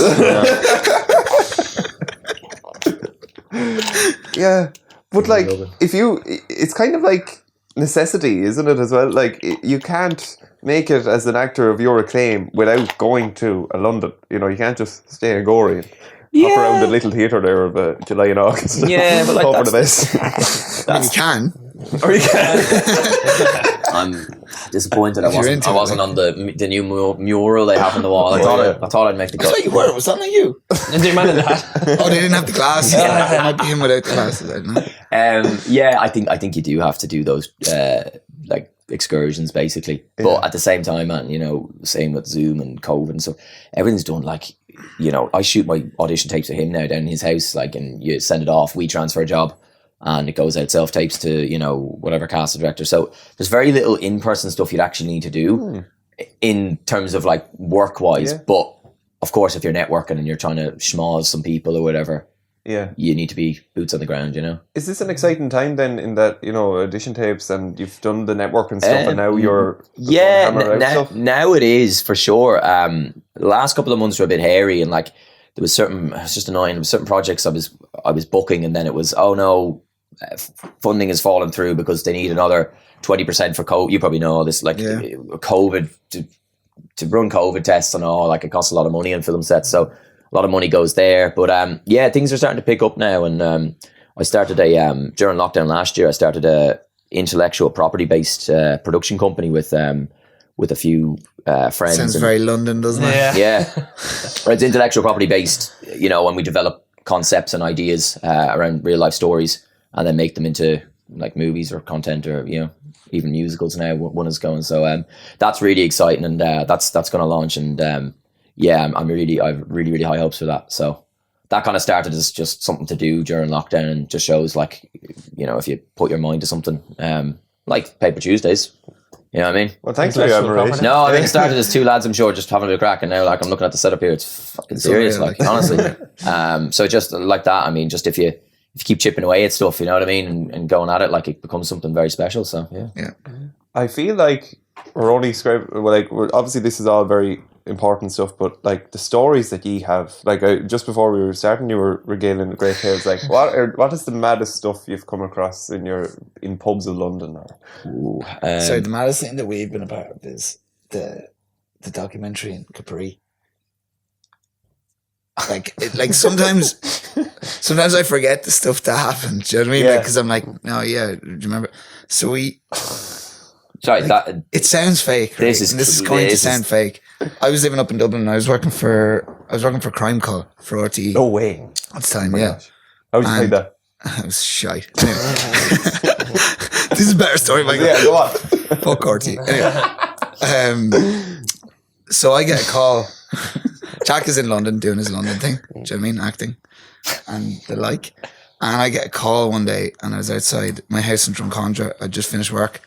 yeah, but like, it's kind of like necessity, isn't it, as well? Like, you can't make it as an actor of your acclaim without going to a London. You know, you can't just stay in Gorey and hop around the little theatre there of July and August. Yeah, but like, hope for the best. I mean, you can. Or you can. I'm disappointed I wasn't on the new mural they have on the wall. I thought I'd make the cut. I thought you were. Was that not you? Did man in the hat? Oh, they didn't have the glasses. Yeah, it might be him without the glasses. I don't know. Yeah, I think you do have to do those like excursions, basically. But at the same time, man, you know, same with Zoom and COVID and stuff. Everything's done like, you know, I shoot my audition tapes with him now down in his house, like, and you send it off, we transfer a job, and it goes out self-tapes to, you know, whatever casting director. So there's very little in-person stuff you'd actually need to do in terms of like work-wise. Yeah. But of course, if you're networking and you're trying to schmoz some people or whatever, you need to be boots on the ground, you know. Is this an exciting time then, in that, you know, audition tapes and you've done the networking stuff and now you're now it is for sure. The last couple of months were a bit hairy, and like there was it's just annoying. There was certain projects I was booking, and then it was, oh no, funding has fallen through because they need another 20% for COVID. You probably know all this, like COVID to run COVID tests and all. Like, it costs a lot of money on film sets, so a lot of money goes there. But things are starting to pick up now, and I started during lockdown last year. I started a intellectual property based production company with a few friends. Sounds very London, doesn't it? Yeah. It's intellectual property based, you know, when we develop concepts and ideas around real life stories and then make them into like movies or content, or, you know, even musicals now. One is going, so that's really exciting, and that's going to launch, and I'm really high hopes for that. So that kind of started as just something to do during lockdown, and just shows, like, you know, if you put your mind to something, like Paper Tuesdays. You know what I mean? Well, thanks for your admiration. No, I mean, it started as two lads, I'm sure, just having a bit of crack, and now, like, I'm looking at the setup here, it's fucking serious, like, honestly. So just like that, I mean, just if you keep chipping away at stuff, you know what I mean, and going at it, like, it becomes something very special, so, yeah. I feel like we're only obviously this is all very important stuff, but like the stories that ye have, like just before we were starting, you were regaling great tales. Like what is the maddest stuff you've come across in pubs of London? So the maddest thing that we've been a part of is the documentary in Capri. Like sometimes I forget the stuff that happened. Do you know what I mean? Yeah. Because I'm like, no, yeah, do you remember? So Sorry, like, it sounds fake. Right? This is going to sound fake. I was living up in Dublin and I was working for Crime Call for RTE. No way. At the time, yeah. Gosh. How would you take that? I was shite. Anyway. This is a better story, Michael. Yeah, go on. Fuck RTE. Anyway. So I get a call. Jack is in London doing his London thing. Do you know what I mean? Acting and the like. And I get a call one day and I was outside my house in Drumcondra. I'd just finished work.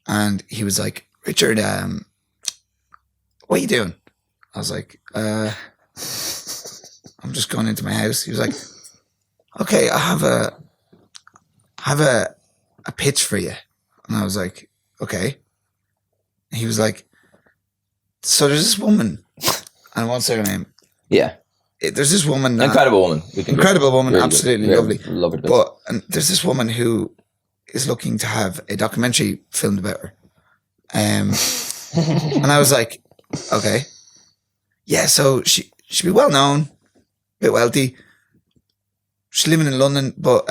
And he was like, Richard, what are you doing? I was like, I'm just going into my house. He was like, okay, I have a pitch for you. And I was like, okay. And he was like, so there's this woman, and what's her name? Yeah. There's this woman. Incredible woman. Incredible woman, really absolutely good. lovely. Love her. But there's this woman who is looking to have a documentary filmed about her. And I was like, okay. Yeah, so she'd be well known, a bit wealthy. She's living in London, but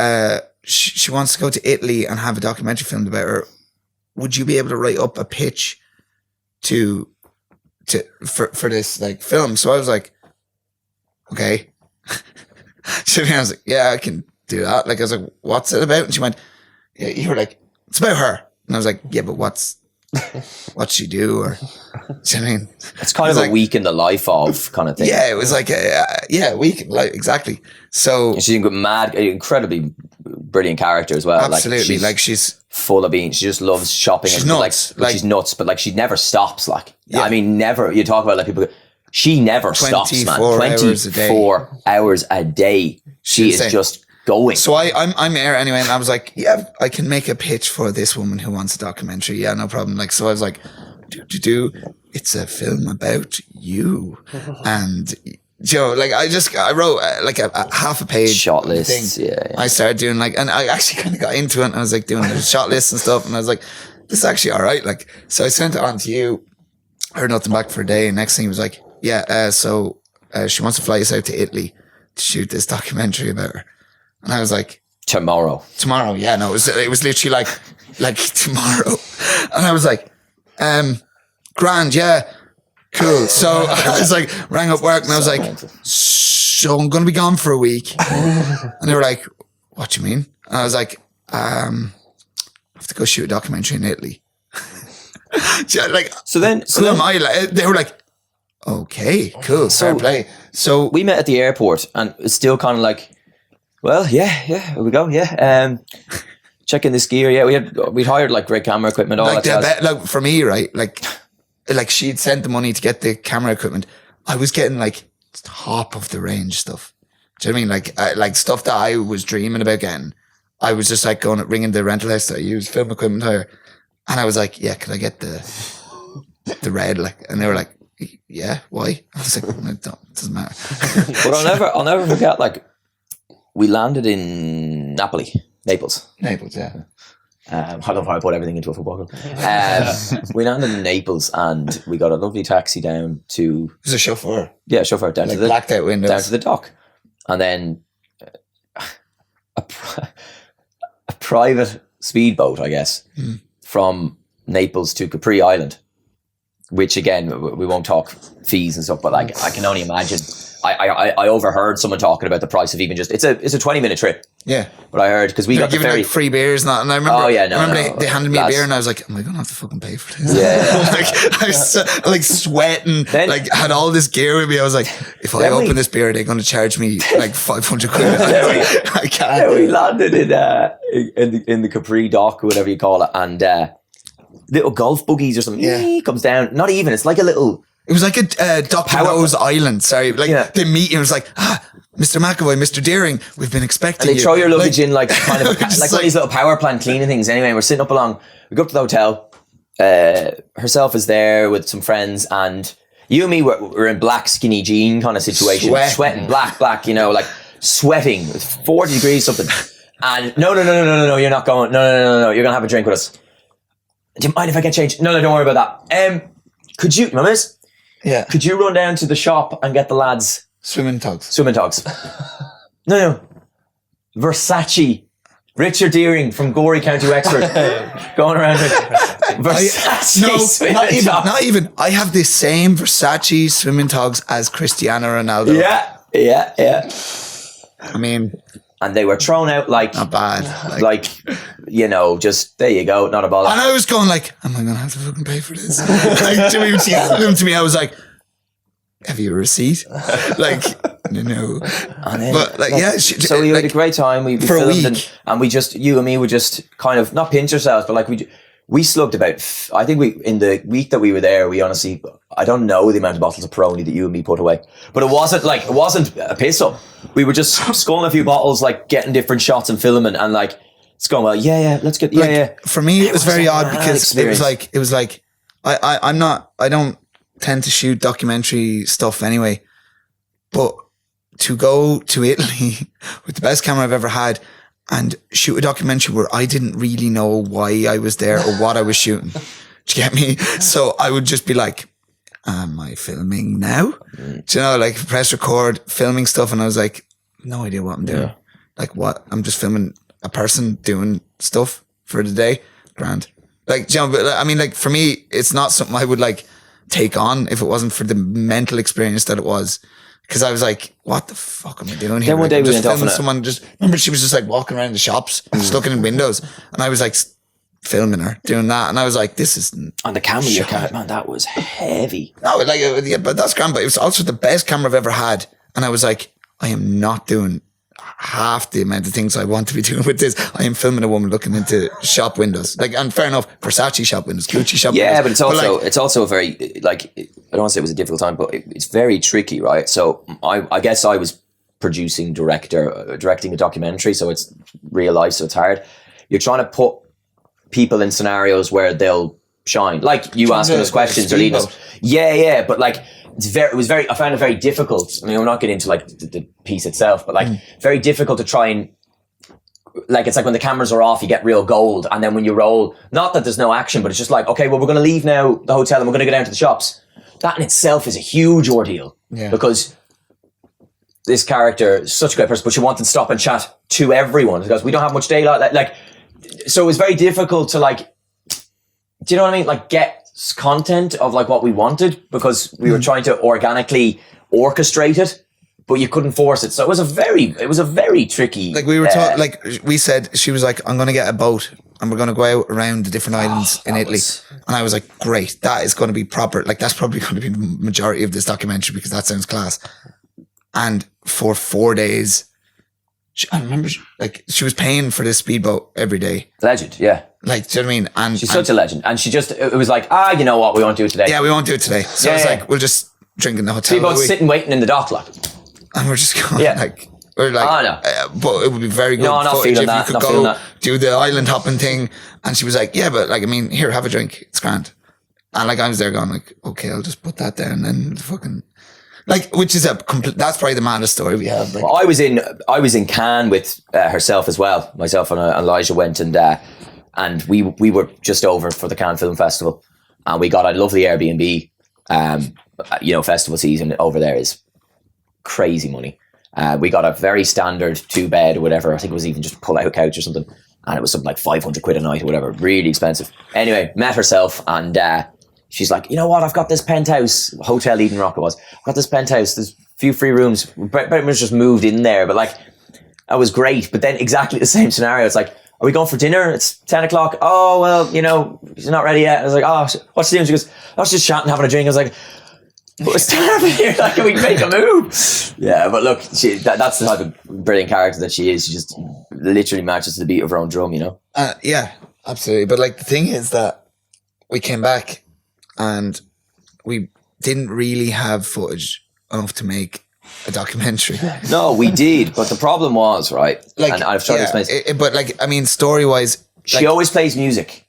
she wants to go to Italy and have a documentary filmed about her. Would you be able to write up a pitch for this like film? So I was like, okay. I was like, yeah, I can do that. Like I was like, what's it about? And she went, yeah, you were like, it's about her. And I was like, yeah, but what's she do? Or, do you know what I mean? It's kind of like, a week in the life of kind of thing. Yeah, it was like a week in the life, exactly. So and she's incredibly brilliant character as well. Absolutely, like she's full of beans. She just loves shopping. She's and nuts. Like she's nuts, but like she never stops. Like yeah. I mean, never. You talk about like people. She never stops, man. 24 hours a day. She is just going. So I'm there anyway, and I was like, yeah, I can make a pitch for this woman who wants a documentary. Yeah, no problem. Like, so I was like, it's a film about you, and Joe, like I wrote like a half a page shot list. Yeah. I started doing like, and I actually kind of got into it. And I was like doing the shot lists and stuff, and I was like, this is actually all right. Like, so I sent it on to you. Heard nothing back for a day, and next thing he was like, yeah, so she wants to fly us out to Italy to shoot this documentary about her. And I was like, tomorrow. Yeah, no, it was literally like tomorrow. And I was like, grand, yeah, cool. So I was like, rang up work and I was like, so I'm going to be gone for a week. And they were like, what do you mean? And I was like, I have to go shoot a documentary in Italy. Like, so then they were like, okay, cool, fair play. So we met at the airport and it's still kind of like, well, yeah, here we go, yeah. Checking this gear, yeah. We'd hired like great camera equipment, all like that. Like for me, right? Like she'd sent the money to get the camera equipment. I was getting like top of the range stuff. Do you know what I mean? Like stuff that I was dreaming about getting. I was just like ringing the rental house that I use, film equipment hire, and I was like, yeah, could I get the red? Like, and they were like, yeah, why? I was like, it doesn't matter. But I'll never forget. Like, we landed in Naples, yeah. I love how I put everything into a football club. We landed in Naples and we got a lovely taxi down to. It was a chauffeur. Yeah, a chauffeur down like to the blacked out windows down to the dock, and then a private speedboat, I guess, from Naples to Capri Island. Which again, we won't talk fees and stuff, but like I can only imagine I overheard someone talking about the price of even just it's a 20-minute trip. Yeah. But I heard because we got the giving ferry like free beers and that, and I remember. Oh yeah, no, I remember they handed me a lads. beer and I was like, am I gonna have to fucking pay for this? Yeah. Like I was like sweating, Then- like had all this gear with me. I was like, if I Then we- open this beer, they're gonna charge me like 500 quid. I can't. Yeah, we landed in the Capri dock or whatever you call it, and little golf buggies or something. Yeah. Comes down. Not even. It's like a little. It was like a Dr. Power- No's Island. Sorry, like Yeah. they meet you. It was like, Mr. McEvoy, Mr. Deering, we've been expecting And they you. throw your luggage in like kind of Just like one of these little power plant cleaning things. Anyway, we're sitting up along. We go up to the hotel. Herself is there with some friends, and you and me were in black skinny jean kind of situation, sweating black, you know, like sweating. It was 40 degrees something. And no, you're not going. No, you're gonna have a drink with us. Do you mind if I get changed? No, don't worry about that. Could you, remember this? Yeah. Could you run down to the shop and get the lads Swimming togs. swimming togs? No. Versace. Richard Deering from Gorey, County Wexford. Going around with Versace swimming togs. Not even. I have the same Versace swimming togs as Cristiano Ronaldo. Yeah. I mean, And they were thrown out like, not bad. like, you know, just, there you go, not a bother. And I was going like, am I going to have to fucking pay for this? Like, Jimmy, when she handed them to me, I was like, have you a receipt? Like, no. And then, But like, yeah. So we had a great time. We for a filmed week. and we just, you and me would just kind of, not pinch ourselves, but like we slugged about, I think in the week that we were there, we honestly, I don't know the amount of bottles of Peroni that you and me put away. But it wasn't a piss up. We were just sculling a few bottles, like getting different shots and filming, and like, it's going well, yeah, let's get, yeah. For me, it was very odd because experience. it was like, I don't tend to shoot documentary stuff anyway, but to go to Italy with the best camera I've ever had and shoot a documentary where I didn't really know why I was there or what I was shooting. Do you get me? So I would just be like, am I filming now? Do you know, like press record, filming stuff. And I was like, no idea what I'm doing. Yeah. Like what? I'm just filming a person doing stuff for the day. Grand. Like, do you know, but I mean, like for me, it's not something I would like take on if it wasn't for the mental experience that it was. Because I was like, what the fuck am I doing here? Then one Like, day I'm we just went off filming on it. someone remember she was just like walking around the shops, just looking in windows. And I was like filming her doing that. And I was like, this is On the camera you carried, man, that was heavy. no, like, yeah, but that's grand. But it was also the best camera I've ever had. And I was like, I am not doing half the amount of things I want to be doing with this. I am filming a woman looking into shop windows. Like, and fair enough, Versace shop windows, Gucci shop windows. Yeah, but like, it's also a very, like, I don't want to say it was a difficult time, but it's very tricky, right? So I guess I was directing a documentary, so it's real life, so it's hard. You're trying to put people in scenarios where they'll shine, like you asking us questions or leading us. Yeah, but like I found it very difficult. I mean, we're not getting into like the piece itself, but like very difficult to try and, like, it's like when the cameras are off, you get real gold. And then when you roll, not that there's no action, but it's just like, okay, well, we're going to leave now the hotel and we're going to go down to the shops. That in itself is a huge ordeal because this character is such a great person, but she wanted to stop and chat to everyone because we don't have much daylight. Like, so it was very difficult to like, do you know what I mean? Like get content of like what we wanted because we were trying to organically orchestrate it, but you couldn't force it. So it was a very tricky. like we were taught, like we said, she was like, I'm going to get a boat and we're going to go out around the different islands in Italy. And I was like, great, that is going to be proper. Like that's probably going to be the majority of this documentary because that sounds class. And for 4 days, I remember she was paying for this speedboat every day. Legend, yeah. Like, do you know what I mean? And She's such a legend. And it was like, you know what, we won't do it today. yeah, we won't do it today. So I was like, we'll just drink in the hotel. People sitting waiting in the dock, like. And we're just going we're like, no. But it would be very good No, not footage feeling if that, you not could feeling go that. do the island hopping thing. And she was like, yeah, but like, I mean, here, have a drink. It's grand. And like, I was there going like, okay, I'll just put that down and fucking, like, which is that's probably the maddest story we have. Like, Well, I was in Cannes with herself as well. Myself and Elijah went and we were just over for the Cannes Film Festival, and we got a lovely Airbnb. Festival season over there is crazy money. We got a very standard 2-bed or whatever. I think it was even just a pull-out couch or something, and it was something like 500 quid a night or whatever. Really expensive. Anyway, met herself and she's like, you know what? I've got this penthouse, Hotel Eden Rock it was. I've got this penthouse. There's few free rooms. Pretty much just moved in there, but like, that was great. But then exactly the same scenario. It's like, are we going for dinner? It's 10 o'clock. Oh, well, you know, she's not ready yet. I was like, oh, what's she doing? She goes, I was just chatting, having a drink. I was like, what's happening here? Like, can we make a move? Yeah, but look, that's the type of brilliant character that she is. She just literally matches to the beat of her own drum, you know? Yeah, absolutely. But like, the thing is that we came back and we didn't really have footage enough to make a documentary. No, we did, but the problem was, right? Like, and I've tried to explain. But like, I mean, story-wise, she always plays music.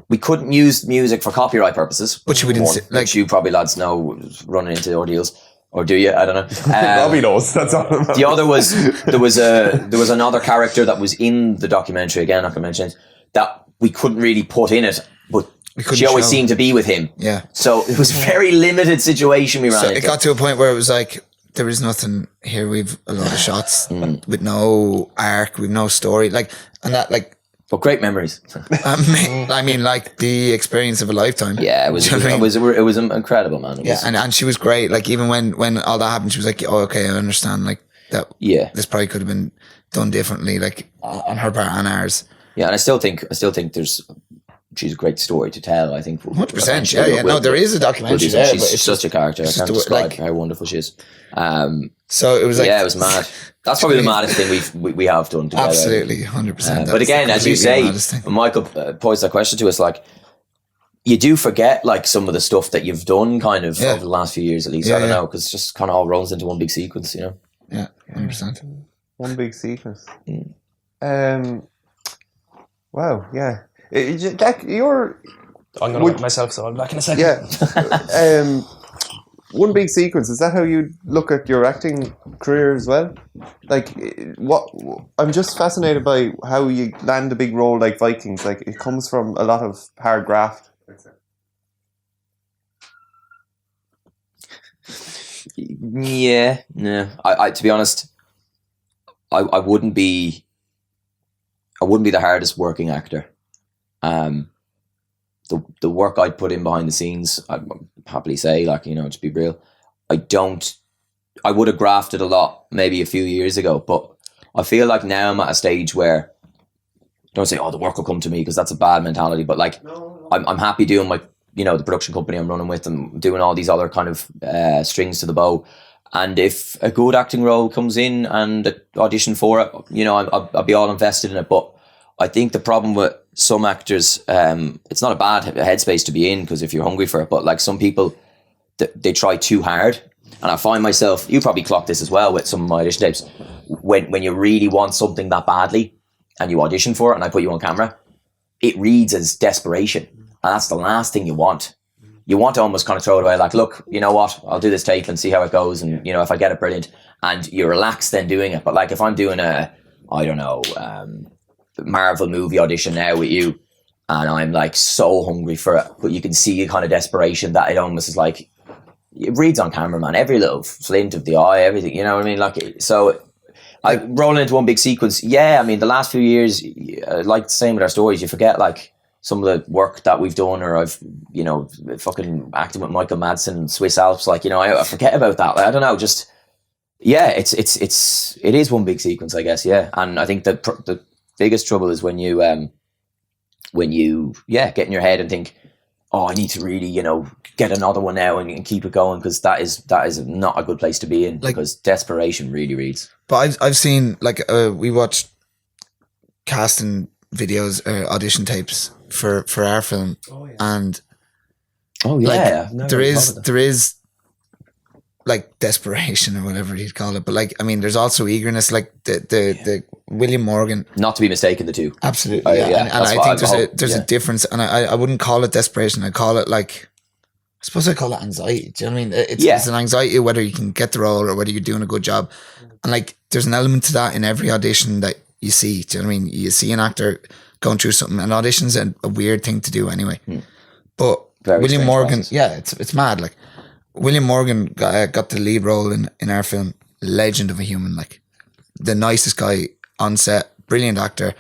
We couldn't use music for copyright purposes. Which we didn't which you probably lads know, running into ordeals. Or do you? I don't know. Robbie knows. That's all. The other was there was another character that was in the documentary, again, like I mentioned, that we couldn't really put in it, but she always seemed to be with him. Yeah. So it was a very limited situation we ran into. It got to a point where it was like, there is nothing here. We've a lot of shots with no arc, with no story. Like, and that, like, but great memories. I mean, like the experience of a lifetime. Yeah, it was incredible, man. And she was great. Like, even when all that happened, she was like, oh, okay, I understand. Like that. Yeah, this probably could have been done differently, like on her part and ours. Yeah, and I still think she's a great story to tell. I think 100%. Yeah. No, there is a documentary there. She's such a character. I can't describe how wonderful she is. So it was like, it was mad. That's probably the maddest thing we have done together. Absolutely, 100%. But again, as you say, when Michael posed that question to us, like, you do forget like some of the stuff that you've done kind of over the last few years, at least. I don't know, because it just kind of all rolls into one big sequence, you know. Yeah, 100%. One big sequence. Wow. Yeah. Jack, I'm going to wet myself, so I'll be back in a second. Yeah. One big sequence, is that how you look at your acting career as well? Like, what? I'm just fascinated by how you land a big role like Vikings. Like, it comes from a lot of hard graft. Yeah. No. I to be honest, I wouldn't be the hardest working actor. The work I'd put in behind the scenes, I'd happily say, like, you know, to be real, I would have grafted a lot maybe a few years ago, but I feel like now I'm at a stage where, don't say, oh, the work will come to me, because that's a bad mentality, but like, I'm happy doing my, you know, the production company I'm running with and doing all these other kind of strings to the bow. And if a good acting role comes in and audition for it, you know, I'll be all invested in it. But I think the problem with some actors, it's not a bad headspace to be in, because if you're hungry for it, but like some people, they try too hard. And I find myself, you probably clocked this as well with some of my audition tapes, when you really want something that badly and you audition for it and I put you on camera, it reads as desperation. And that's the last thing you want. You want to almost kind of throw it away, like, look, you know what, I'll do this tape and see how it goes, and, you know, if I get it, brilliant. And you're relaxed then doing it. But like, if I'm doing Marvel movie audition now with you, and I'm like so hungry for it, but you can see a kind of desperation that it almost is like, it reads on camera, man, every little flint of the eye, everything, you know what I mean? Like, so I roll into one big sequence. Yeah, I mean, the last few years, like the same with our stories, you forget like some of the work that we've done, or I've, you know, fucking acting with Michael Madsen and Swiss Alps, like, you know, I forget about that. Like, I don't know, just, yeah, it is one big sequence, I guess. Yeah. And I think the biggest trouble is when you get in your head and think, oh, I need to really, you know, get another one now and keep it going, because that is not a good place to be in, like, because desperation really reads. But I've seen, like, we watched casting videos, audition tapes for our film, and like, there is like desperation or whatever you'd call it, but like, I mean, there's also eagerness, like the William Morgan, not to be mistaken, the two, absolutely, and I think there's a difference, and I wouldn't call it desperation. I call it, like, I suppose I call it anxiety. Do you know what I mean? It's an anxiety whether you can get the role or whether you're doing a good job, and like, there's an element to that in every audition that you see. Do you know what I mean? You see an actor going through something, and audition's a weird thing to do anyway. But very William Morgan, process. It's mad. Like, William Morgan got the lead role in our film. Legend of a human, like, the nicest guy on set, brilliant actor.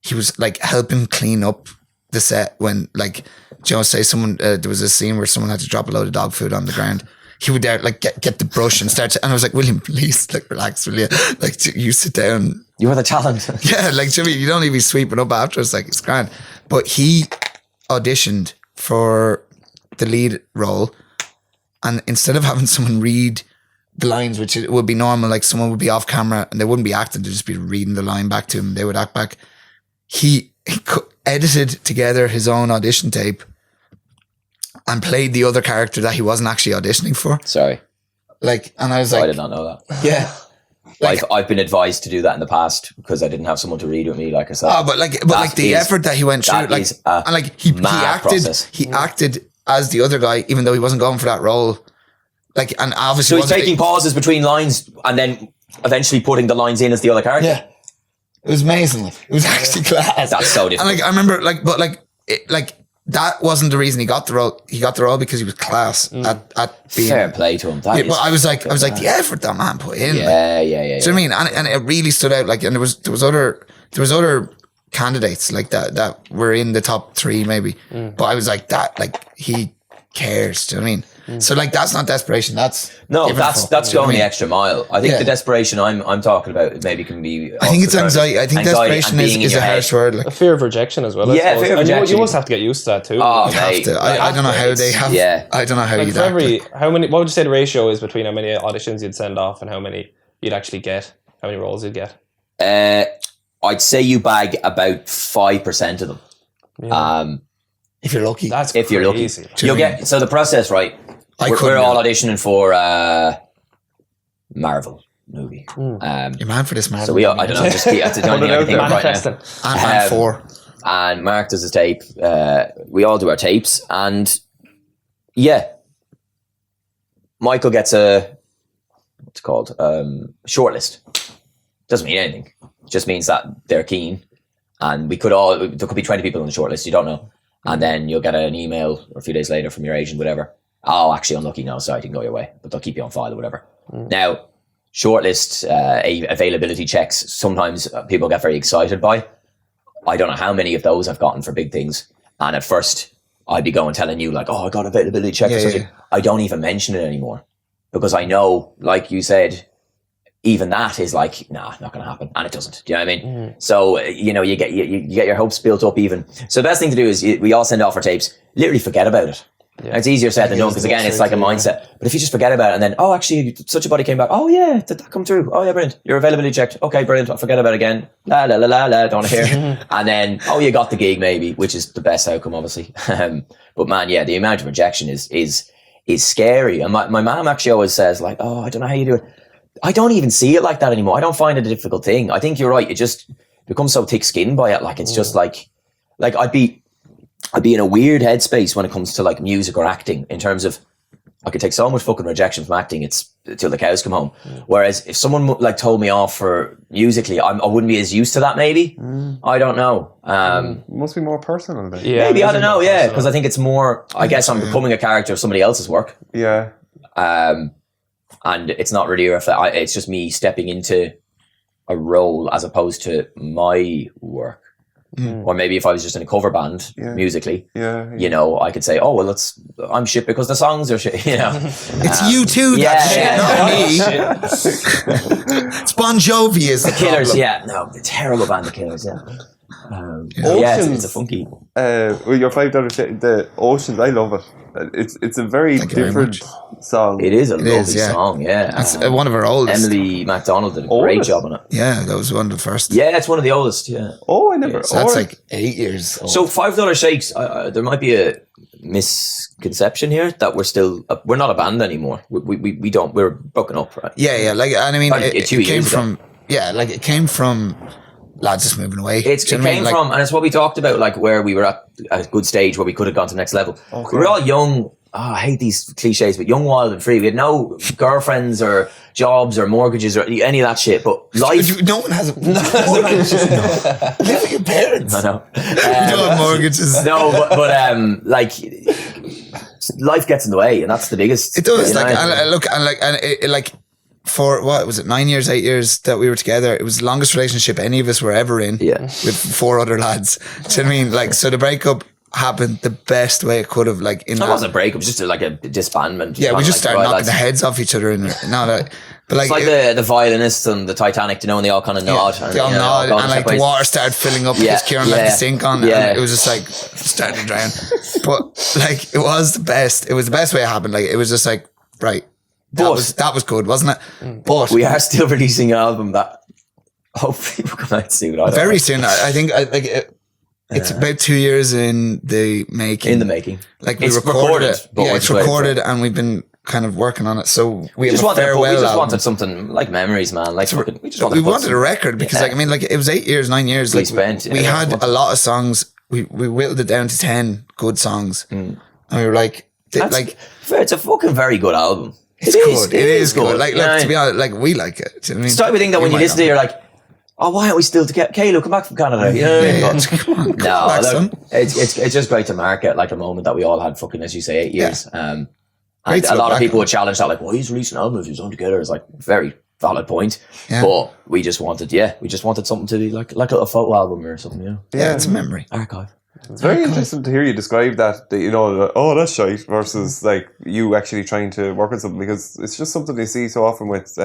He was like helping clean up the set when, like, Joe say someone there was a scene where someone had to drop a load of dog food on the ground. he would like get the brush and start and I was like, William, please, like, relax, will you? Like, you sit down. You are the talent. Yeah, like, Jimmy, you don't need to be sweeping up after us. Like, it's grand. But he auditioned for the lead role, and instead of having someone read the lines, which it would be normal, like someone would be off camera and they wouldn't be acting, they'd just be reading the line back to him. They would act back. He edited together his own audition tape and played the other character that he wasn't actually auditioning for. Sorry. Like, and I was I like, did not know that. yeah. Like, I've been advised to do that in the past because I didn't have someone to read with me, like I said. oh, but the effort that he went through, like, and like he acted as the other guy, even though he wasn't going for that role. Like, and obviously, so he's taking pauses between lines and then eventually putting the lines in as the other character. Yeah, it was amazing. Like, it was actually class. That's so different. And like, I remember, like, but like that wasn't the reason he got the role. He got the role because he was class at being. Fair play to him. Yeah, but I was like, the effort that man put in. Yeah. Do you know what I mean? And it really stood out. Like, and there was other candidates like that were in the top 3 maybe. But I was like, that, like, he cares. Do you know what I mean? So like, that's not desperation. That's going the extra mile. I think the desperation I'm talking about maybe can be. I think it's anxiety. I think desperation is a harsh word. Like, a fear of rejection as well. Yeah, fear of rejection. You must have to get used to that too. Oh, mate, I don't know how they have. Yeah. I don't know how like you. For every, how many? What would you say the ratio is between how many auditions you'd send off and how many you'd actually get? How many roles you'd get? I'd say you bag about 5% of them. Yeah. If you're lucky. That's if you're lucky. You'll get, so the process, right? We're all auditioning for Marvel movie. You're man for this, Marvel. So I don't know, just that's the only thing I can think of right now. Ant-Man 4. And Mark does his tape. We all do our tapes, and yeah, Michael gets what's it called? Shortlist. Doesn't mean anything. It just means that they're keen, and there could be 20 people on the shortlist. You don't know, and then you'll get an email or a few days later from your agent, whatever. Oh, actually, unlucky. No, sorry, it didn't go your way, but they'll keep you on file or whatever. Now, shortlist availability checks, sometimes people get very excited by. I don't know how many of those I've gotten for big things. And at first, I'd be telling you like, oh, I got availability check or something. I don't even mention it anymore because I know, like you said, even that is like, nah, not going to happen. And it doesn't. Do you know what I mean? So, you get your hopes built up even. So the best thing to do is we all send off our tapes, literally forget about it. Yeah. It's easier said than done because again, it's like a mindset. But if you just forget about it and then, oh, actually, such a body came back. Oh yeah, did that come through? Oh yeah, brilliant. Your availability checked. Okay, brilliant. I'll forget about it again. La la la la la. Don't want to hear. And then, oh, you got the gig maybe, which is the best outcome, obviously. But man, yeah, the amount of rejection is scary. And my mom actually always says like, oh, I don't know how you do it. I don't even see it like that anymore. I don't find it a difficult thing. I think you're right. It just becomes so thick-skinned by it. Like it's just like I'd be in a weird headspace when it comes to like music or acting in terms of I could take so much fucking rejection from acting it's till the cows come home. Whereas if someone like told me off for musically, I wouldn't be as used to that maybe. I don't know. It must be more personal then. Yeah, maybe, I don't know, yeah. Because I think it's more, I guess I'm becoming a character of somebody else's work. Yeah. And it's not really it's just me stepping into a role as opposed to my work. Or maybe if I was just in a cover band musically, you know, I could say, oh, well, I'm shit because the songs are shit, you know. It's you too, that's shit, not me. It's Bon Jovi is the Killers, problem. yeah. No, the terrible band, the Killers, yeah. Oceans, it's a funky. With your $5 the Oceans, I love it. It's a very different song. It is a lovely song, yeah. That's one of our oldest. Emily MacDonald did a great job on it. Yeah, that was one of the first. Yeah, it's one of the oldest, yeah. Oh, I never. So that's like 8 years old. So $5 Shakes, there might be a misconception here that we're not a band anymore. We're broken up, right? Yeah, like, and I mean, it came from, ago. like it came from lads just moving away. It came from, and it's what we talked about, like where we were at a good stage where we could have gone to the next level. Okay. We were all young. Oh, I hate these cliches, but young, wild and free. We had no girlfriends or jobs or mortgages or any of that shit. But life... No one has mortgages. Live with your parents. I know. We don't have mortgages. No, but like... life gets in the way, and that's the biggest... It does. Like, for what was it, 9 years, 8 years that we were together, it was the longest relationship any of us were ever in. Yeah. With 4 other lads. Do you know what I mean? Like, so the breakup happened the best way it could have. Like in That wasn't a break. It was just like a disbandment. Yeah, we just started knocking lads. the heads off each other. But like, It's like the violinists and the Titanic, you know, and they all kind of nod. they all nod, and like the water started filling up because Kieran left the sink on, and it was just like starting to drown. But like, it was the best. It was the best way it happened. Like, it was just like, right. That was good, wasn't it? But we are still releasing an album that hopefully will come out soon. Very soon. I think it's about 2 years in the making. In the making. Like we recorded it. Yeah, it's recorded, and we've been kind of working on it. So we just wanted something like memories, man. Like we wanted a record because like, I mean, like it was 8 years, 9 years. Like we had a lot of songs. We whittled it down to 10 good songs. And we were like, it's a fucking very good album. It's good. It is good. Like, look, to be honest, like we like it. Do you know what I mean? It's the type of thing that when you listen to it, you're like, oh, why aren't we still together? Kayla, come back from Canada. You know what I mean? Come on, back, son. It's just great to mark it like a moment that we all had fucking, as you say, 8 years. And a lot of people would challenge that, like, well, he's releasing an album if he's on together. It's like a very valid point. Yeah. But we just wanted something to be like a photo album or something, you know? Yeah, it's a memory. Archive. It's very interesting to hear you describe that, you know, oh, that's shite, versus like you actually trying to work on something, because it's just something you see so often with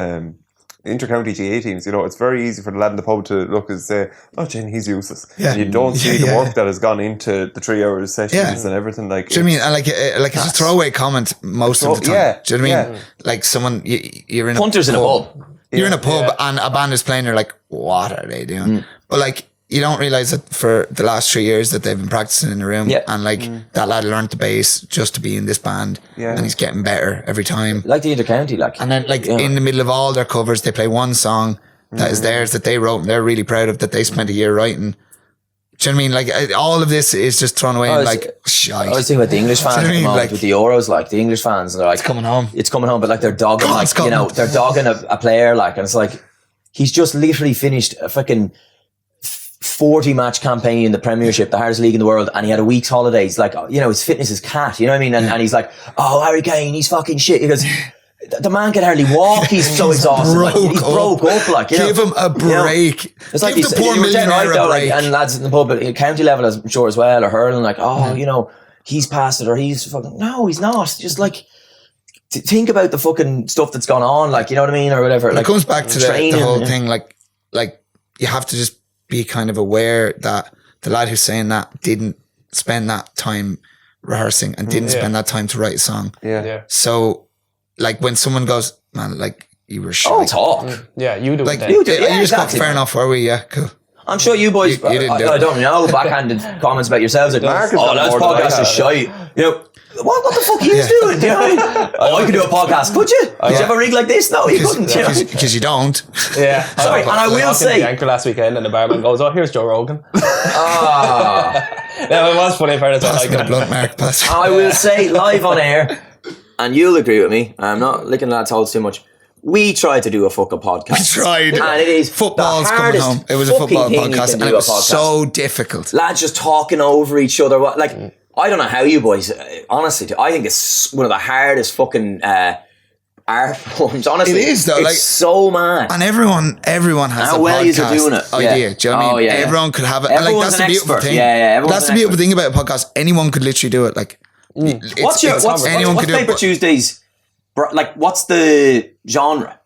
inter-county GA teams. You know, it's very easy for the lad in the pub to look and say, oh, Jen, he's useless. Yeah. And you don't see the work that has gone into the 3 hours sessions and everything. Like, do you know what I mean? Like it's a throwaway comment most of the time. Yeah. Do you know what I mean? Like someone, you're in Punters in a pub. You're in a pub and a band is playing, you're like, what are they doing? But like, you don't realise that for the last 3 years that they've been practicing in the room, and like that lad learned the bass just to be in this band, and he's getting better every time. Like the inter-county, like. And then like in the middle of all their covers, they play one song that is theirs that they wrote and they're really proud of, that they spent a year writing. Do you know what I mean? Like all of this is just thrown away and like shite. I was thinking about the English fans at the moment, like, with the Euros, like the English fans, they're like, it's coming home, but like they're dogging, they're dogging a player, like, and it's like he's just literally finished a fucking 40-match campaign in the Premiership, the hardest league in the world, and he had a week's holidays. Like, you know, his fitness is cat, you know what I mean? And he's like, oh, Harry Kane, he's fucking shit. He goes, the man can hardly walk. He's so exhausted. He's broke up. Like, you give him a break. You know? It's like the poor millionaire a break. And lads in the pub at county level, I'm sure as well, are hurling like, oh, you know, he's past it, or he's fucking. No, he's not. Just like, think about the fucking stuff that's gone on, like, you know what I mean, or whatever. Like, it comes back to the whole thing, like you have to just be kind of aware that the lad who's saying that didn't spend that time rehearsing and didn't spend that time to write a song. Yeah. So, like, when someone goes, man, like, you were shit. Oh, talk. Yeah, you do. Like, you do. Yeah, you just got fair enough, were we? Yeah, cool. I'm sure you boys, you didn't do I don't know, backhanded comments about yourselves. Like, oh, that podcast is shite. You know, what the fuck are you doing? Do you know what I mean? Oh, I could do a podcast. Could you? Did you have a rig like this? No, you couldn't. Because you don't. Yeah. Sorry, and I will say. The anchor last weekend, and the barman goes, "Oh, here's Joe Rogan." Yeah, it was funny. I will say, live on air, and you'll agree with me. I'm not licking lads' holes too much. We tried to do a fucking podcast. We tried. And it is football's coming home. It was a football podcast, and it was so difficult. Lads just talking over each other. Like, I don't know how you boys, honestly, I think it's one of the hardest fucking art forms, honestly. It is, though. It's like, so mad. And everyone has how a well podcast doing it. idea. Do you know what I mean? Everyone could have it. And like, that's the beautiful thing. That's the beautiful thing about a podcast. Anyone could literally do it. Like, what's Paper Tuesdays? Like, what's the genre?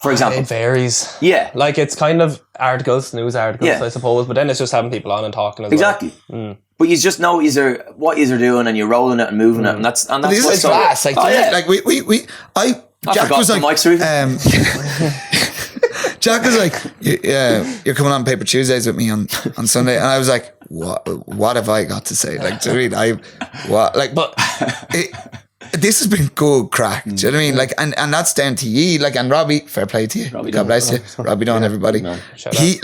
For example, it varies. Yeah, like it's kind of articles, news articles, I suppose. But then it's just having people on and talking as exactly. Well. But you just know what you're doing, and you're rolling it and moving it, and that's what's class. Like, Jack was like, Jack was like, you're coming on Paper Tuesdays with me on Sunday, and I was like, what have I got to say? Like, to read, this has been good crack. Do you know what I mean? Like, and that's down to ye. Like, and Robbie, fair play to you. God bless you. Robbie Dawn, everybody. He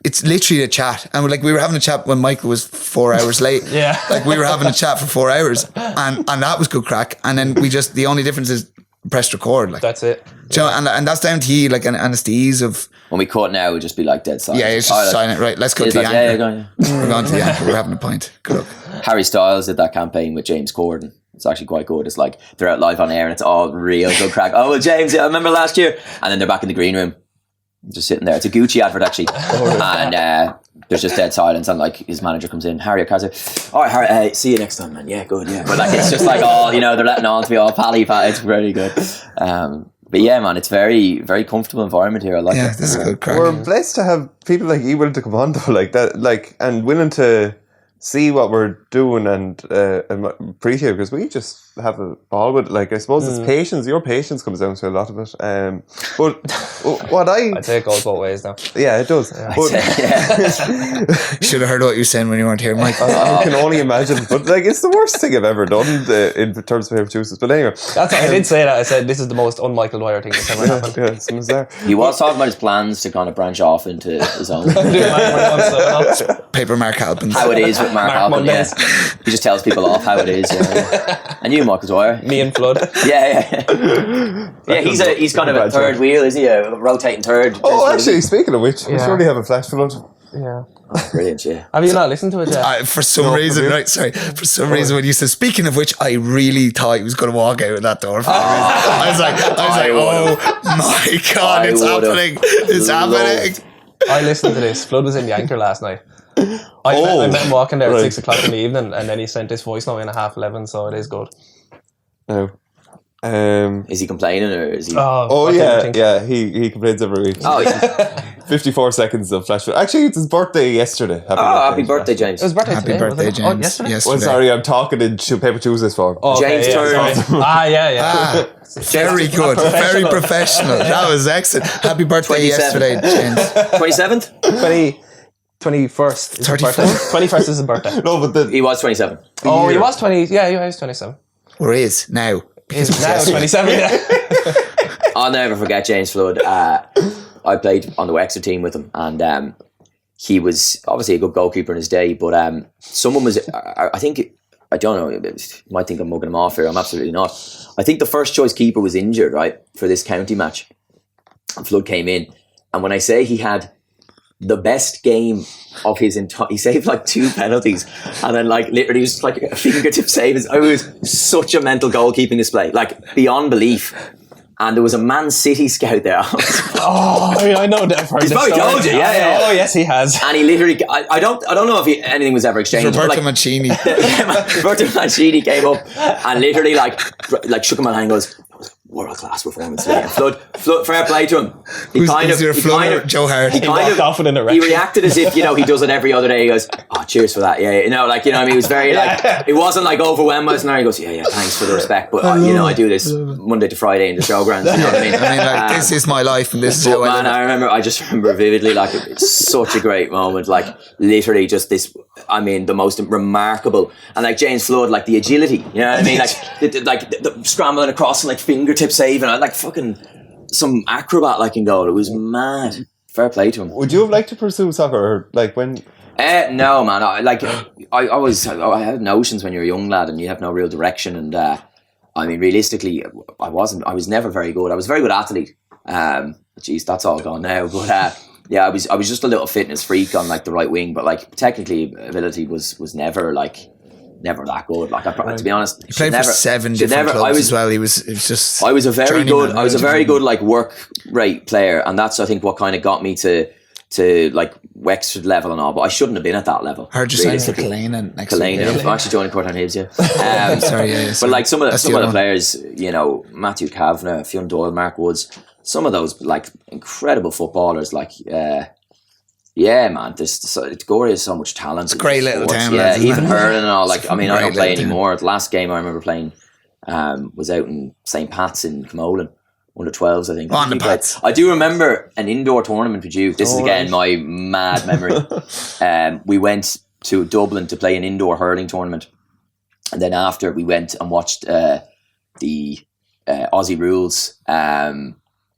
it's literally a chat. And we were having a chat when Michael was 4 hours late. Yeah. Like, we were having a chat for 4 hours, and that was good crack. And then the only difference is pressed record. Like, that's it. Do you know, and that's down to you, like, and it's the ease of. When we cut now, it would just be like dead silent. Yeah, it's just silent. Right, let's go to the anchor. We're going to the anchor. We're having a pint. Good luck. Harry Styles did that campaign with James Corden. It's actually quite good. It's like they're out live on air and it's all real good crack. Oh, well, James, I remember last year. And then they're back in the green room, just sitting there. It's a Gucci advert, actually. And there's just dead silence, and like his manager comes in, Harry O'Carroll, all right, Harry, see you next time, man. Yeah, good, yeah. But like it's just like all, you know, they're letting on to be all pally. It's very good. But yeah, man, it's very, very comfortable environment here. I like it. Yeah, this is good crack. We're blessed to have people like you willing to come on though, like that, like, and willing to see what we're doing and appreciate, because we just have a ball with it. Like, I suppose it's patience. Your patience comes down to a lot of it. But what I'd say it goes both ways now. yeah, it does. But Should have heard what you were saying when you weren't here, Mike. I can only imagine. But like, it's the worst thing I've ever done in terms of paper choices. But anyway, I did say that. I said this is the most un-Michael Dwyer thing that's ever happened. yeah, someone's there. He was talking about his plans to kind of branch off into his own. Paper Mark Halpin. How it is with Mark Halpin, yeah. He just tells people off how it is. Yeah. And you, Michael Dwyer. Me and Flood. Yeah. Yeah, he's kind of a third wheel, is he? A rotating third. Oh, actually, speaking of which, we surely have a flash flood. Yeah. Oh, brilliant, yeah. Have you not listened to it yet? For some reason, when you said, speaking of which, I really thought he was going to walk out of that door. I was like, oh my God, it's happening. It's happening. I listened to this. Flood was in the anchor last night. I met him walking there at 6 o'clock in the evening, and then he sent this voice note in at 11:30, so it is good. No. Is he complaining or is he? He complains every week. Oh, yeah. 54 seconds of flash flood. Actually, it's his birthday yesterday. Happy birthday, James. It was birthday Happy today, birthday, wasn't it? James. Oh, yesterday? Well, sorry, I'm talking in Paper Tuesdays form. Oh, okay, James turned. yeah. Very good. Very professional. That was excellent. Happy birthday 27. yesterday, James. 27th? 21st. 34? 21st is his birthday. No, but He was 27. Oh, he was 20. Yeah, he was 27. Or is now. He's now 27, yeah. I'll never forget James Flood. I played on the Wexford team with him, and he was obviously a good goalkeeper in his day, but someone was, I think, I don't know, you might think I'm mugging him off here, I'm absolutely not. I think the first choice keeper was injured, right, for this county match. And Flood came in, and when I say he had the best game of his entire, he saved like 2 penalties, and then like literally was like a fingertip save. It was such a mental goalkeeping display, like beyond belief. And there was a Man City scout there. I know that. He's probably told you, yeah. Oh, yes, he has. And he literally, I don't know if anything was ever exchanged. Roberto Mancini. Roberto Mancini came up and literally like shook him on the hand and goes, world class performance today. And Flood, fair play to him. Joe Hart. He walked off in an erection. He reacted as if, he does it every other day. He goes, oh, cheers for that. Yeah, he was very it wasn't like overwhelmed by us. He goes, yeah, thanks for the respect. But, I do this Monday to Friday in the showgrounds. You know what I mean? This is my life and this is how I just remember vividly, it's such a great moment. Like, literally just this, the most remarkable. And like James Flood, like the agility, you know what I mean? Like, the scrambling across and like fingertip saving, like fucking some acrobat like in goal. It was mad. Fair play to him. would you have liked to pursue soccer, or like when? No, man. I had notions when you're a young lad and you have no real direction. And realistically, I was never very good. I was a very good athlete. Geez, that's all gone now. But I was just a little fitness freak on like the right wing. But like technically, ability was never that good. Like to be honest, he played for 7 different clubs as well. It was just. I was a very good like work rate player, and that's I think what kind of got me to like Wexford level and all. But I shouldn't have been at that level. Heard you saying for Killeen next week. I'm actually joining Court on Hibs, yeah. Sorry. But like some of the players, Matthew Kavanagh, Fionn Doyle, Mark Woods, some of those like incredible footballers, like. Yeah, man. Gorey has so much talent. It's a great little town. Yeah, even hurling and all. Like, I don't play anymore. The last game I remember playing was out in St. Pat's in Camolan, under 12s, I think. On the Pats. I do remember an indoor tournament with you. This is again my mad memory. We went to Dublin to play an indoor hurling tournament, and then after we went and watched the Aussie Rules.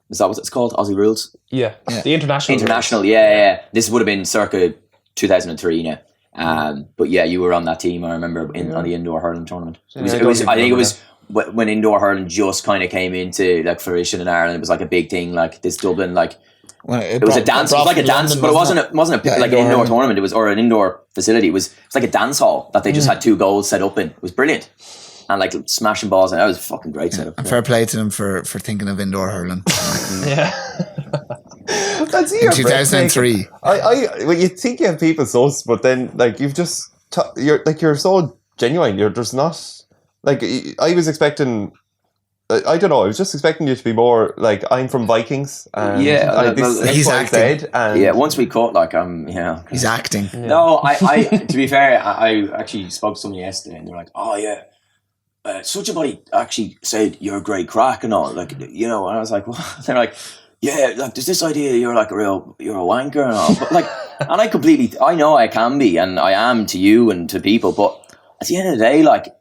Is that what it's called? Aussie Rules? Yeah. The international. International, yeah. This would have been circa 2003 now. But yeah, you were on that team, I remember, on the indoor hurling tournament. I think it was when indoor hurling just kind of came into like fruition in Ireland. It was like a big thing, like this Dublin, like it was a dance. It was like a dance, but it wasn't like an indoor tournament. It was, or an indoor facility. It was like a dance hall that they just had 2 goals set up in. It was brilliant. And like smashing balls, and that was a fucking great setup. And fair play to them for thinking of indoor hurling. Yeah. see, in you're 2003. well, you think you have people sus, but then like you've just you're so genuine. There's not like I was expecting. I don't know. I was just expecting you to be more like I'm from Vikings. And he's acting. Once we cut, like he's acting. Yeah. No, I to be fair, I actually spoke to someone yesterday, and they're like, "Oh yeah, such a buddy actually said you're a great crack and all." Like and I was like, "Well," they're like, "Yeah, like there's this idea you're like you're a wanker and all," but like, and I know I can be, and I am to you and to people, but at the end of the day, like.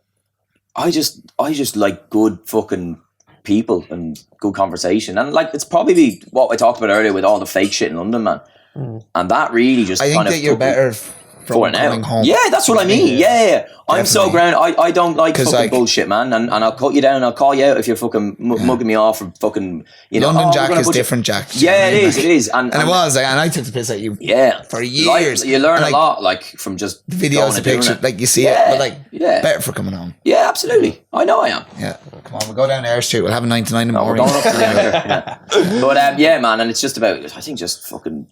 I just like good fucking people and good conversation. And like, it's probably what I talked about earlier with all the fake shit in London, man. And that really just I think that you're better from coming home. Yeah, that's what I mean. Yeah. I'm so grounded. I don't like fucking bullshit, man. And I'll cut you down. I'll call you out if you're fucking mugging me off or fucking, London Jack is different Jack. Yeah, it is. And it was. Like, and I took the piss at you for years. Like, you learn a lot, like, from just videos, the pictures, like you see it. But like, better for coming home. Yeah, absolutely. I know I am. Yeah. Come on, we'll go down Air Street. We'll have a 99 in the morning. We're going up to the But yeah, man. And it's just about, I think just fucking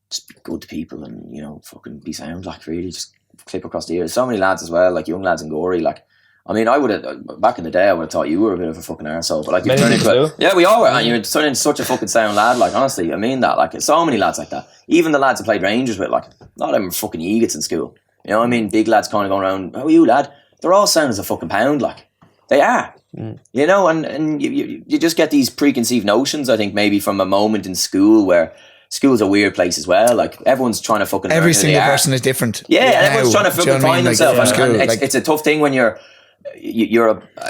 just be good to people and, fucking be sound, like, really just clip across the ears. So many lads as well, like young lads in Gorey. Like, I mean, I would have back in the day, I would have thought you were a bit of a fucking arsehole. But like, you turned into we all were, and you're turning into such a fucking sound lad. Like, honestly, I mean that. Like, so many lads like that. Even the lads I played Rangers with, like, not of them were fucking egots in school. You know what I mean? Big lads kind of going around. How are you, lad? They're all sound as a fucking pound. Like, they are. And you just get these preconceived notions. I think maybe from a moment in school where. School's a weird place as well. Like, everyone's trying to fucking every single person is different. Yeah, and everyone's trying to fucking find themselves. And it's a tough thing when you're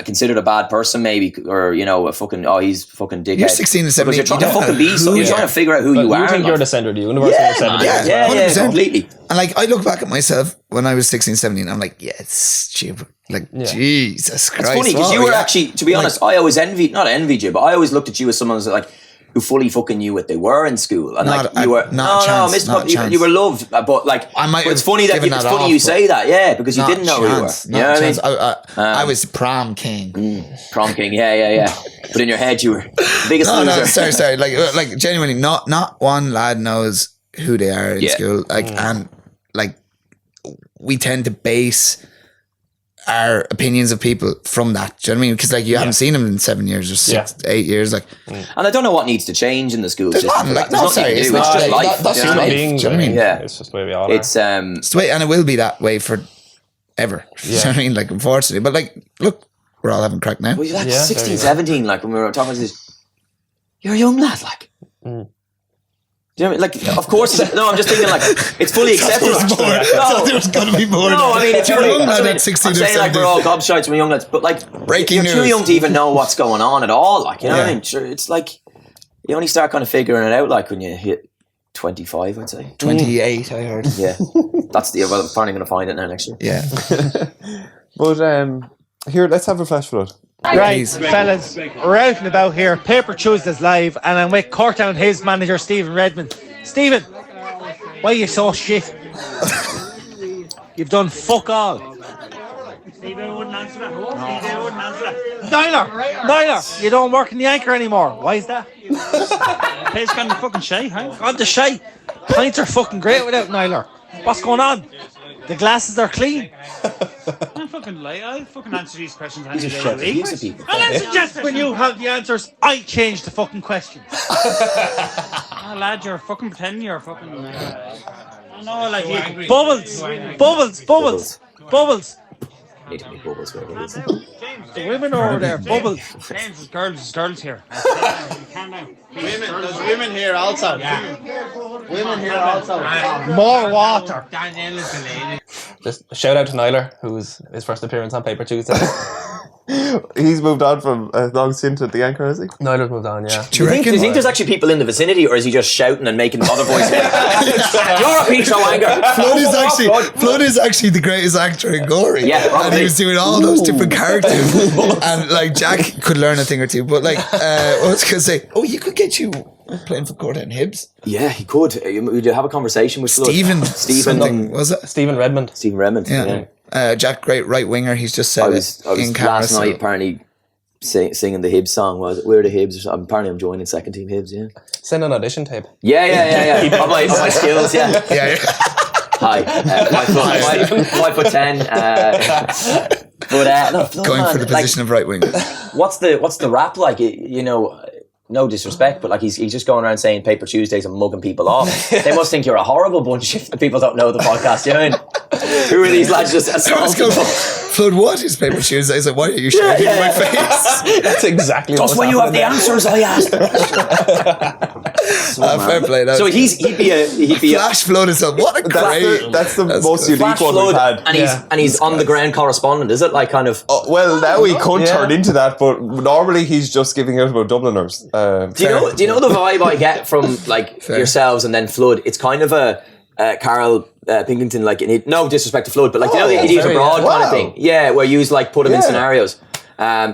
considered a bad person, maybe, or a fucking he's fucking dickhead. You're 16 and 17. You're trying to fucking be something. You're trying to figure out who you are. You think you're the centre of the universe in your 70s. Yeah, completely. And like, I look back at myself when I was 16, 17. I'm like, yeah, it's stupid. Like, Jesus Christ. It's funny because you were actually, to be honest, I always not envied you, but I always looked at you as someone who's like. Who fully fucking knew what they were in school, and you were you were loved, but like it's funny that you say that, because you didn't know who you were. You know what I mean? I was prom king, prom king, yeah. But in your head, you were the biggest loser. No, sorry, like genuinely, not one lad knows who they are in school, like, and like we tend to base our opinions of people from that. Do you know what I mean? Because like you haven't seen them in 7 years or 6, 8 years. Like, and I don't know what needs to change in the school system. It's just life. That's just life. Do you know what I mean? Yeah, it's just the way we are. It's the way, and it will be that way for ever. Do you know what I mean? Like, unfortunately, but like, look, we're all having crack now. Well, you're like 16, 17. Like when we were talking about this, you're a young lad. Like. Do you know what I mean? Like, of course, I'm just thinking like it's fully acceptable. There's going to be more. No, I mean, it's you're really, a young lad at 16 I'm saying like we're all gobshites from young lads, but like breaking you're too young to even know what's going on at all. Like, you know what I mean? Sure, it's like you only start kind of figuring it out like when you hit 25, I'd say 28. I heard. Yeah, that's the. Well, I'm finally going to find it now next year. Yeah, but here, let's have a flash flood. Right, fellas, we're out and about here. Paper Tuesdays live, and I'm with Courtown, his manager, Stephen Redmond. Stephen, why are you so shit? You've done fuck all. Stephen wouldn't answer that. Nyler, you don't work in the Anchor anymore. Why is that? Place gone to fucking shy, huh? On the shy. Pints are fucking great without Nyler. What's going on? The glasses are clean. I'm fucking lie. I'll fucking answer these questions. I'll answer just when you have the answers. I change the fucking questions. Oh, lad, you're fucking pretending you're fucking. I know, like you. Bubbles. Need to make bubbles for it. The women are over there. Bubbles. James, there's girls here. Calm down. There's women here also. Women here also. More water. Just a shout out to Nyler, who's his first appearance on Paper Tuesday. He's moved on from a long stint at the Anchor, has he? Nyler's moved on, yeah. Do you think there's actually people in the vicinity, or is he just shouting and making other voices? You're a piece of anger. Flood is actually the greatest actor in Gorey. Yeah, probably. And he was doing all those different characters. And like Jack could learn a thing or two. But like, what was I going to say? Oh, you could get you playing for Courtown Hibs. Yeah, he could. Would you have a conversation with Stephen? Was it? Stephen Redmond. Stephen Redmond. Yeah. Jack, great right winger. He's just said I was in camera. last night. Apparently, singing the Hibs song. Was it? We're the Hibs. Apparently I'm joining second team Hibs, yeah. Send an audition tape. Yeah. on my skills, yeah. Yeah. Hi. 5'10". But no, Going for the position of right wing. What's the rap like? You know, no disrespect, but like he's just going around saying Paper Tuesdays and mugging people off. They must think you're a horrible bunch if the people don't know the podcast. You know what I mean? Who are these lads just assaulting? Flood, what is Paper Tuesdays? Like, why are you shouting in my face? That's exactly Just when you have the answers, I asked. Fair play. So he'd be a Flash Flood is a what a great. That's the most good. unique Flash one we've Flood, had. and he's on the ground correspondent. Is it like kind of? Well, now he could Yeah. turn into that, but normally he's just giving out about Dubliners. Do you know the vibe I get from like yourselves and then Flood? It's kind of a Carl Pilkington, like no disrespect to Flood, but like you know the Idiot Abroad kind of thing. Yeah, where you like put him in scenarios.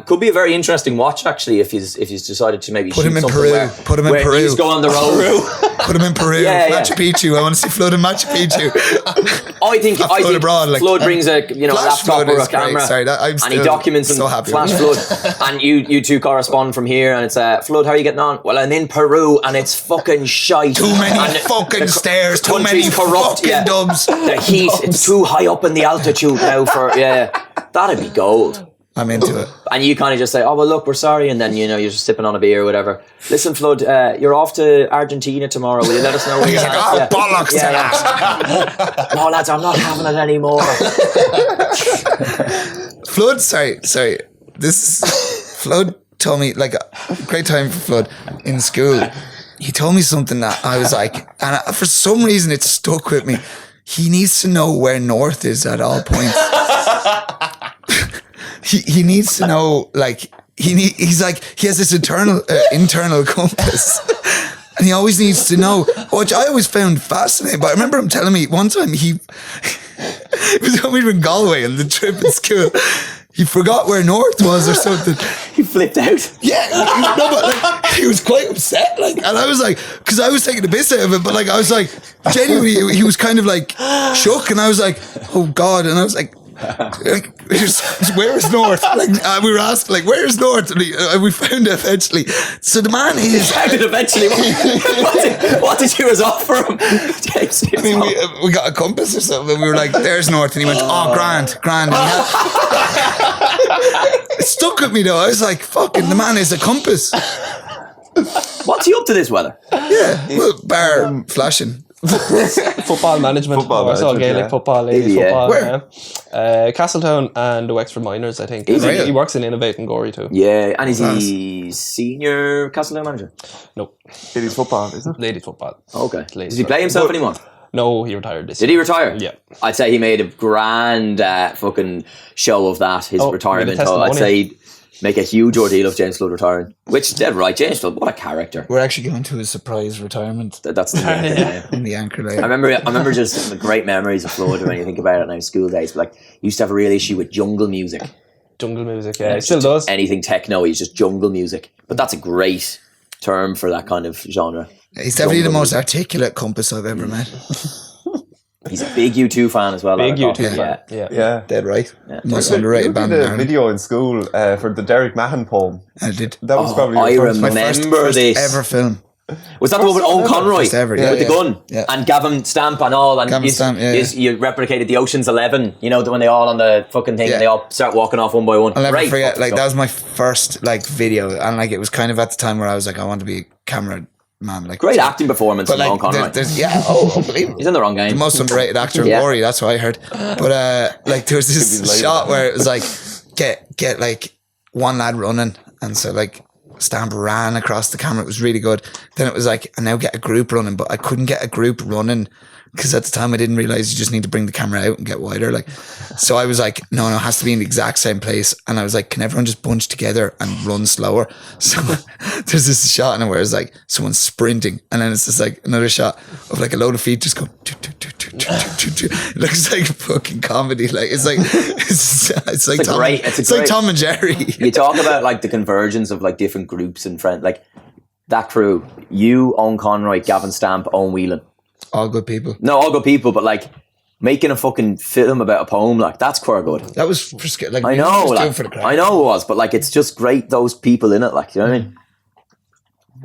Could be a very interesting watch actually if he's decided to maybe Put shoot him in something Peru. where, Put him in where Peru. he's going on the road. Put him in Peru. Yeah, Machu Picchu. I want to see Flood in Machu Picchu. I think abroad, like, Flood brings a Flash laptop Flood or a is great. camera, Sorry, I'm and he still documents so and happy Flash with Flood, and you two correspond from here, and it's Flood. How are you getting on? Well, I'm in Peru, and it's fucking shite. Too many And fucking stairs. Too many country's corrupt. fucking dubs. The heat, it's too high up in the altitude now for that'd be gold. I'm into it. And you kind of just say, oh, well, look, we're sorry. And then, you're just sipping on a beer or whatever. Listen, Flood, you're off to Argentina tomorrow. Will you let us know? He's like, oh, bollocks to that. No, lads, I'm not having it anymore. Flood, sorry. Flood told me, like, a great time for Flood in school. He told me something that I was like, and for some reason it stuck with me. He needs to know where north is at all points. He needs to know, like, he's like, he has this internal compass. And he always needs to know, which I always found fascinating. But I remember him telling me one time he was over in Galway on the trip in school. He forgot where north was or something. He flipped out. Yeah, no, but like, he was quite upset. Like, and I was like, because I was taking the piss out of it, but like, I was like, genuinely, he was kind of like shook, and I was like, oh God, and I was like where is north? Like, we were asked, like, where is north? And we found it eventually. So the man is. How did eventually? What did you offer him? James, I mean, we got a compass or something. And we were like, "There's north," and he went, "Oh, grand." And it stuck with me though. I was like, "Fucking, the man is a compass." What's he up to this weather? Yeah, well, bar flashing. Football management. Gaelic football, ladies football. Where? Castletown and the Wexford Miners, I think. Really? He works in Innovate in Gorey too. Yeah, and is he senior Castletown manager? No, Ladies football, is it? ladies football. Okay. Ladies Does he play himself anymore? No, he retired this Did year. he retire? Yeah. I'd say he made a grand fucking show of that, his retirement. made a I'd testimonial. say he'd make a huge ordeal of James Flood retiring. Which, dead right, James Flood, what a character. We're actually going to a surprise retirement That's the name. in the Anchor I later. remember just the great memories of Flood when you think about it now, school days. But like, he used to have a real issue with jungle music. Jungle music, yeah. He still does. Anything techno, he's just jungle music. But that's a great term for that kind of genre. He's definitely the most articulate compass I've ever met. He's a big U2 fan as well. Big I thought. U2 Yeah. fan. Yeah. Yeah. Dead right. Yeah. Most You underrated did band in a Ireland. video in school for the Derek Mahon poem. I did. That was probably I your first My one. remember first this. ever film. Was that the one with Owen Conroy? First ever, yeah, with the yeah. gun? Yeah. And Gavin Stamp and all. And Gavin Stamp, yeah, you replicated the Ocean's 11, you know, when they all on the fucking thing Yeah. and they all start walking off one by one. I'll never Great forget, fucking like, stuff. that was my first, like, video. And, like, it was kind of at the time where I was like, I want to be a camera man. Like, Great acting performance But, from Owen like, Conroy. there's unbelievable. He's in the wrong game. The most underrated actor in Yeah. Gorey, that's what I heard. But like, there was this shot where it was like, get like one lad running, and so like Stamp ran across the camera. It was really good. Then it was like, and now get a group running, but I couldn't get a group running because at the time I didn't realize you just need to bring the camera out and get wider. Like, so I was like, no, it has to be in the exact same place. And I was like, can everyone just bunch together and run slower? So there's this shot in it where it's like someone's sprinting, and then it's just like another shot of like a load of feet just go. It looks like fucking comedy. Like, it's like it's like Tom, it's like Tom and Jerry. You talk about like the convergence of like different groups and friends, like that crew. You, Owen Conroy, Gavin Stamp, Owen Whelan. All good people. No, all good people, but like making a fucking film about a poem, like that's quite good. That was for like I know, just like, doing for the crowd. I know it was, but like it's just great. Those people in it, like you know what I mean.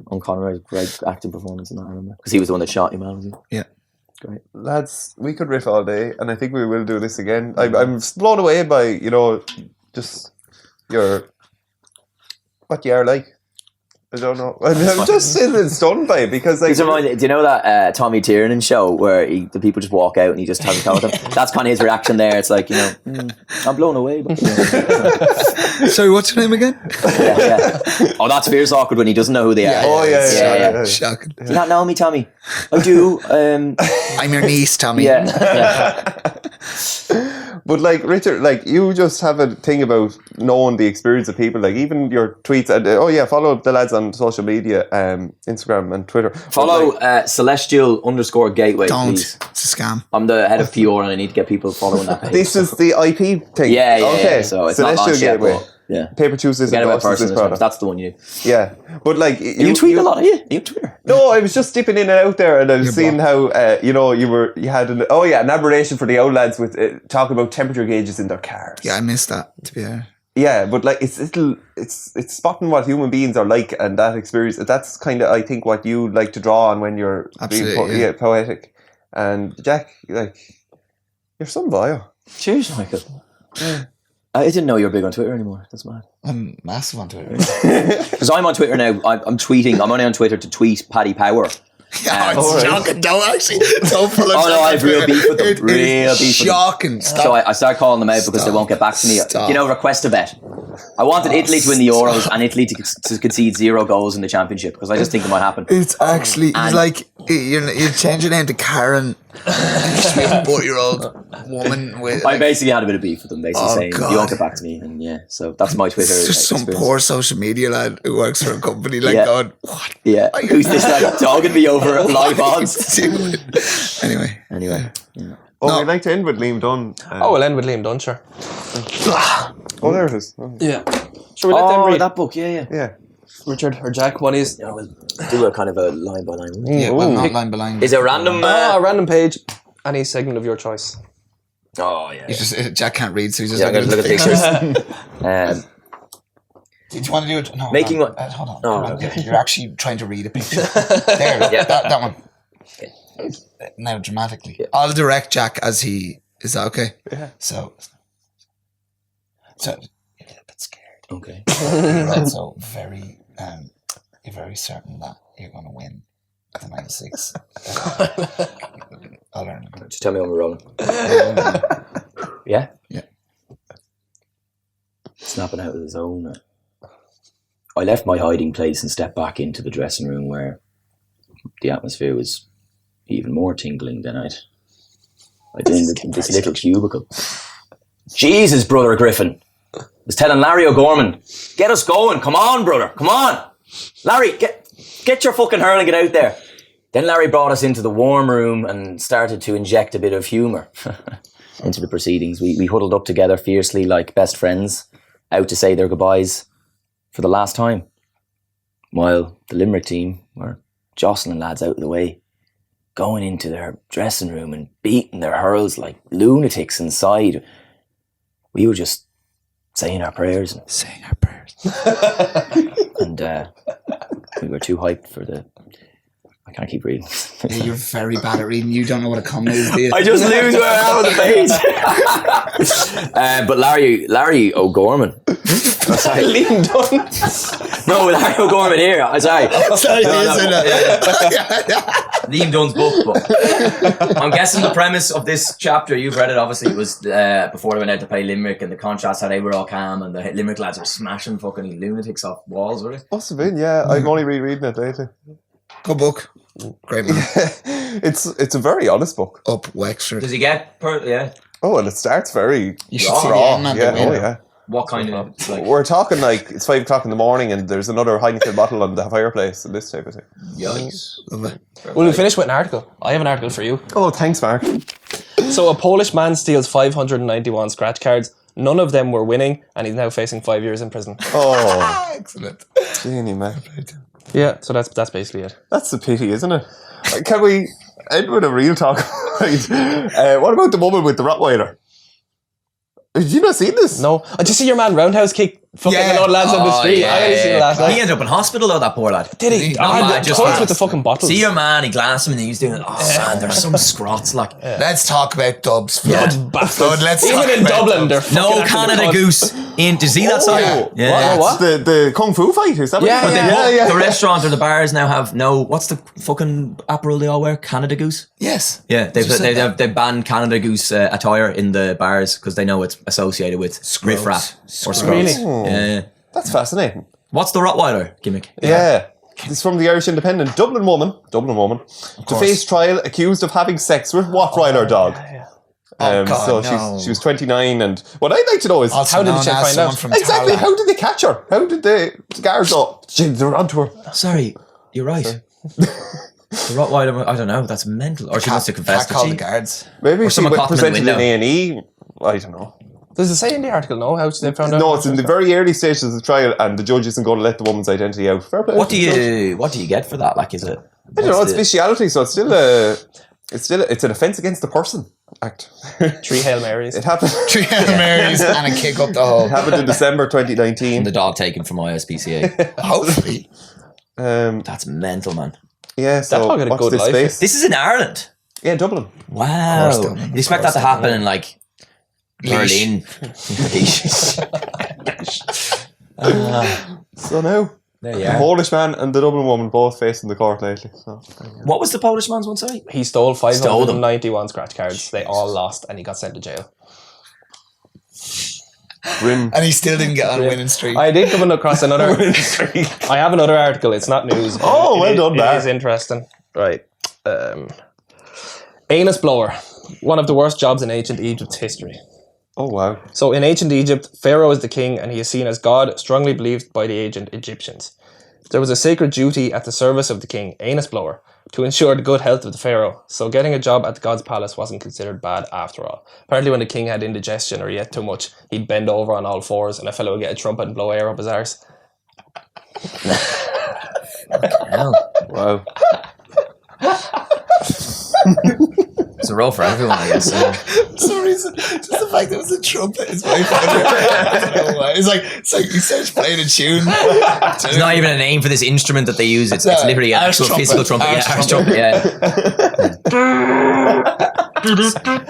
On Conroy's great acting performance in that, I remember, because he was the one that shot you, man. Was he? Yeah. Great. Lads, we could riff all day, and I think we will do this again. I'm blown away by, just what you are like. I don't know. I'm just still stunned by it because like. Do you know that Tommy Tiernan show where the people just walk out and he just has a chat with them? That's kind of his reaction there. It's like, I'm blown away. But, Sorry, what's your name again? yeah. Oh, that's fierce awkward when he doesn't know who they are. Oh, yeah. Shocking. Do you not know me, Tommy? I do. I'm your niece, Tommy. Yeah. But like Richard, like you just have a thing about knowing the experience of people. Like even your tweets. And, follow the lads on social media, Instagram and Twitter. Follow celestial_gateway. Don't. Please. It's a scam. I'm the head of PR and I need to get people following that page. This is the IP thing. Yeah. Okay. So it's Celestial not launched yet, Gateway. but, yeah. Paper Tuesdays Forget about endorses this person. product. That's the one you. Yeah, but like You tweet a lot, are you? Are you on Twitter? No, I was just dipping in and out there, and I was seeing how you had an aberration for the old lads with talking about temperature gauges in their cars. Yeah, I missed that, to be honest. Yeah, but like it's spotting what human beings are like, and that experience. That's kind of I think what you like to draw on when you're being poetic. And Jack, like you're some bio. Cheers, Michael. I didn't know you were big on Twitter anymore. That's mad. I'm massive on Twitter. Because I'm on Twitter now. I'm tweeting. I'm only on Twitter to tweet Paddy Power. Yeah, it's shocking. Don't follow. Oh no, I have real beef with them. Real beef with them. Shocking. Stop. So I start calling them out because they won't get back to me. Stop. Request a bet. I wanted Italy to win the Euros and Italy to concede 0 goals in the championship because I just think it might happen. It's actually like you're changing your name to Karen. And you just be a 40-year-old woman with. I basically had a bit of beef with them, basically saying God. you won't get back to me, and so that's my Twitter. It's just some experience. poor social media lad who works for a company going, what? Yeah, who's this like dogging me over live odds? Anyway. Yeah. We'd like to end with Liam Dunn. We'll end with Liam Dunn, sure. There it is. Yeah. Should we let them read that book? Yeah. Yeah. Richard or Jack? What is? Yeah, we'll do a kind of a line by line. Yeah, well, not line by line. Is it random? A random page. Any segment of your choice. Oh yeah. He's just Jack can't read, so he's just I'm going to look at pictures. Do you want to do it? No, Making hold what? hold on. Oh, okay. You're actually trying to read a picture. There, Yeah. that one. Now dramatically. Yeah. I'll direct Jack as he. Is that okay? Yeah. So you're a little bit scared. Okay. You're also very, you're very certain that you're going to win at the 96. I'll learn. Just tell me when we're rolling. Yeah. Yeah. Snapping out of the zone. I left my hiding place and stepped back into the dressing room where the atmosphere was even more tingling than I'd in this little cubicle. Jesus, brother Griffin. I was telling Larry O'Gorman, get us going. Come on, brother. Come on. Larry, get your fucking hurling it out there. Then Larry brought us into the warm room and started to inject a bit of humour into the proceedings. We huddled up together fiercely like best friends, out to say their goodbyes for the last time, while the Limerick team were jostling lads out of the way, going into their dressing room and beating their hurls like lunatics inside. We were just saying our prayers. And we were too hyped for the... I can't keep reading. Yeah, you're very bad at reading. You don't know what a comma is, do you? I just lose where I am on the page. But Larry O'Gorman. Sorry, Liam Dunn. No, Larry O'Gorman here. Sorry. Sorry, Liam Dunn's book. But I'm guessing the premise of this chapter, you've read it obviously, was before they went out to play Limerick, and the contrast how they were all calm and the Limerick lads were smashing fucking lunatics off walls, were they? Must have been, yeah. I'm only rereading it lately. Good book. Great man. It's a very honest book. Up Wexford. Does he get yeah? Oh, and it starts very You should see the raw. end, man. Yeah, the winner. yeah. What kind of like We're talking like it's 5 o'clock in the morning and there's another Heineken bottle on the fireplace and this type of thing. yikes? Love it. Will we finish with an article? I have an article for you. Oh, thanks, Mark. So a Polish man steals 591 scratch cards. None of them were winning, and he's now facing 5 years in prison. Oh, Excellent. Genie, man. Yeah, so that's basically it. That's a pity, isn't it? Can we end with a real talk? Right. What about the woman with the Rottweiler? Did you not see this? No. I just see your man roundhouse kick fucking Yeah. the old lads on the street. I only seen it last He night. ended up in hospital though, that poor lad. Did he? No, Oh, man, the just toys fast. with the fucking bottles. See your man, he glanced him and he's doing, man, there's some scrots like. Let's talk about Dubs. Yeah. Blood, let's Even talk in about Dublin, they're Dubs. No fucking acting Canada the Goose in. Do you see that side? yeah. What? The Kung Fu fight, is that what Yeah, it is? yeah. The restaurant or the bars now have no. What's the fucking apparel they all wear? Canada Goose. Yes. Yeah, Just said that. they've banned Canada Goose attire in the bars because they know it's associated with riffraff or scrubs. Really? Yeah. That's fascinating. What's the Rottweiler gimmick? Yeah. It's from the Irish Independent. Dublin woman, to face trial accused of having sex with Rottweiler dog. Oh, God, so no. she was 29, and what I'd like to know is Also How did known the chick as find someone out? from exactly Tala. how did they catch her? How did the guards go? They were onto her. Sorry, you're right. The Rottweiler, I don't know. That's mental. Or she must have confessed Can't call that the guards. Maybe she someone went caught them in the presented in window. A&E. I don't know. Does it say in the article, no? How they found out? No, it's in the very early stages of the trial, and the judge isn't going to let the woman's identity out. Fair play What to do the judge. you get for that? Like, is it? I don't know. It's the- bestiality, so it's it's an offence against the person act. 3 Hail Marys. It happened. 3 Hail Marys and a kick up the hole. It happened in December 2019. And the dog taken from ISPCA. Hopefully. That's mental, man. Yeah, so dog had a watch good this life. space. This is in Ireland. Yeah, Dublin. Wow. Of course, Dublin. You expect that to happen in like Berlin? So now, There you the are. Polish man and the Dublin woman both facing the court lately. So What was the Polish man's one sorry? He stole Stole them. 591 scratch cards. They all lost, and he got sent to jail. grim. And he still didn't get on a winning streak. I did come across another. I have another article. It's not news. but Oh, well done, It man. is interesting. Right. Anus blower. One of the worst jobs in ancient Egypt's history. Oh wow. So in ancient Egypt, Pharaoh is the king and he is seen as God, strongly believed by the ancient Egyptians. There was a sacred duty at the service of the king, anus blower, to ensure the good health of the Pharaoh. So getting a job at the god's palace wasn't considered bad after all. Apparently when the king had indigestion or he ate too much, he'd bend over on all fours and a fellow would get a trumpet and blow air up his arse. Hell. Wow. It's a role for everyone, I guess. For some reason, just the fact that it was a trumpet is my favorite. I don't know why. It's like he starts playing a tune. There's not even a name for this instrument that they use. It's literally an Arse actual trumpet. physical trumpet. Arse Yeah, arse trumpet. trumpet. Yeah.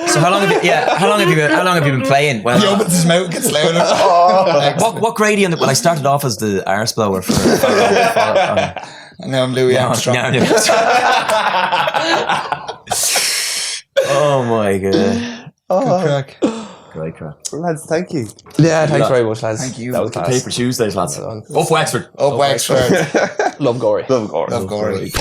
So how long have you been playing? He Well, opens his mouth, gets louder. what grade are you in? Well, I started off as the arse blower for. And now I'm Louis Armstrong. Oh my god! Good crack. Great crap. Lads, thank you. Yeah, thanks very much, lads. Thank you. That was class. Paper Tuesdays, lads. Up Wexford. Up Wexford. Love Gorey. Love Gorey. Love Gorey.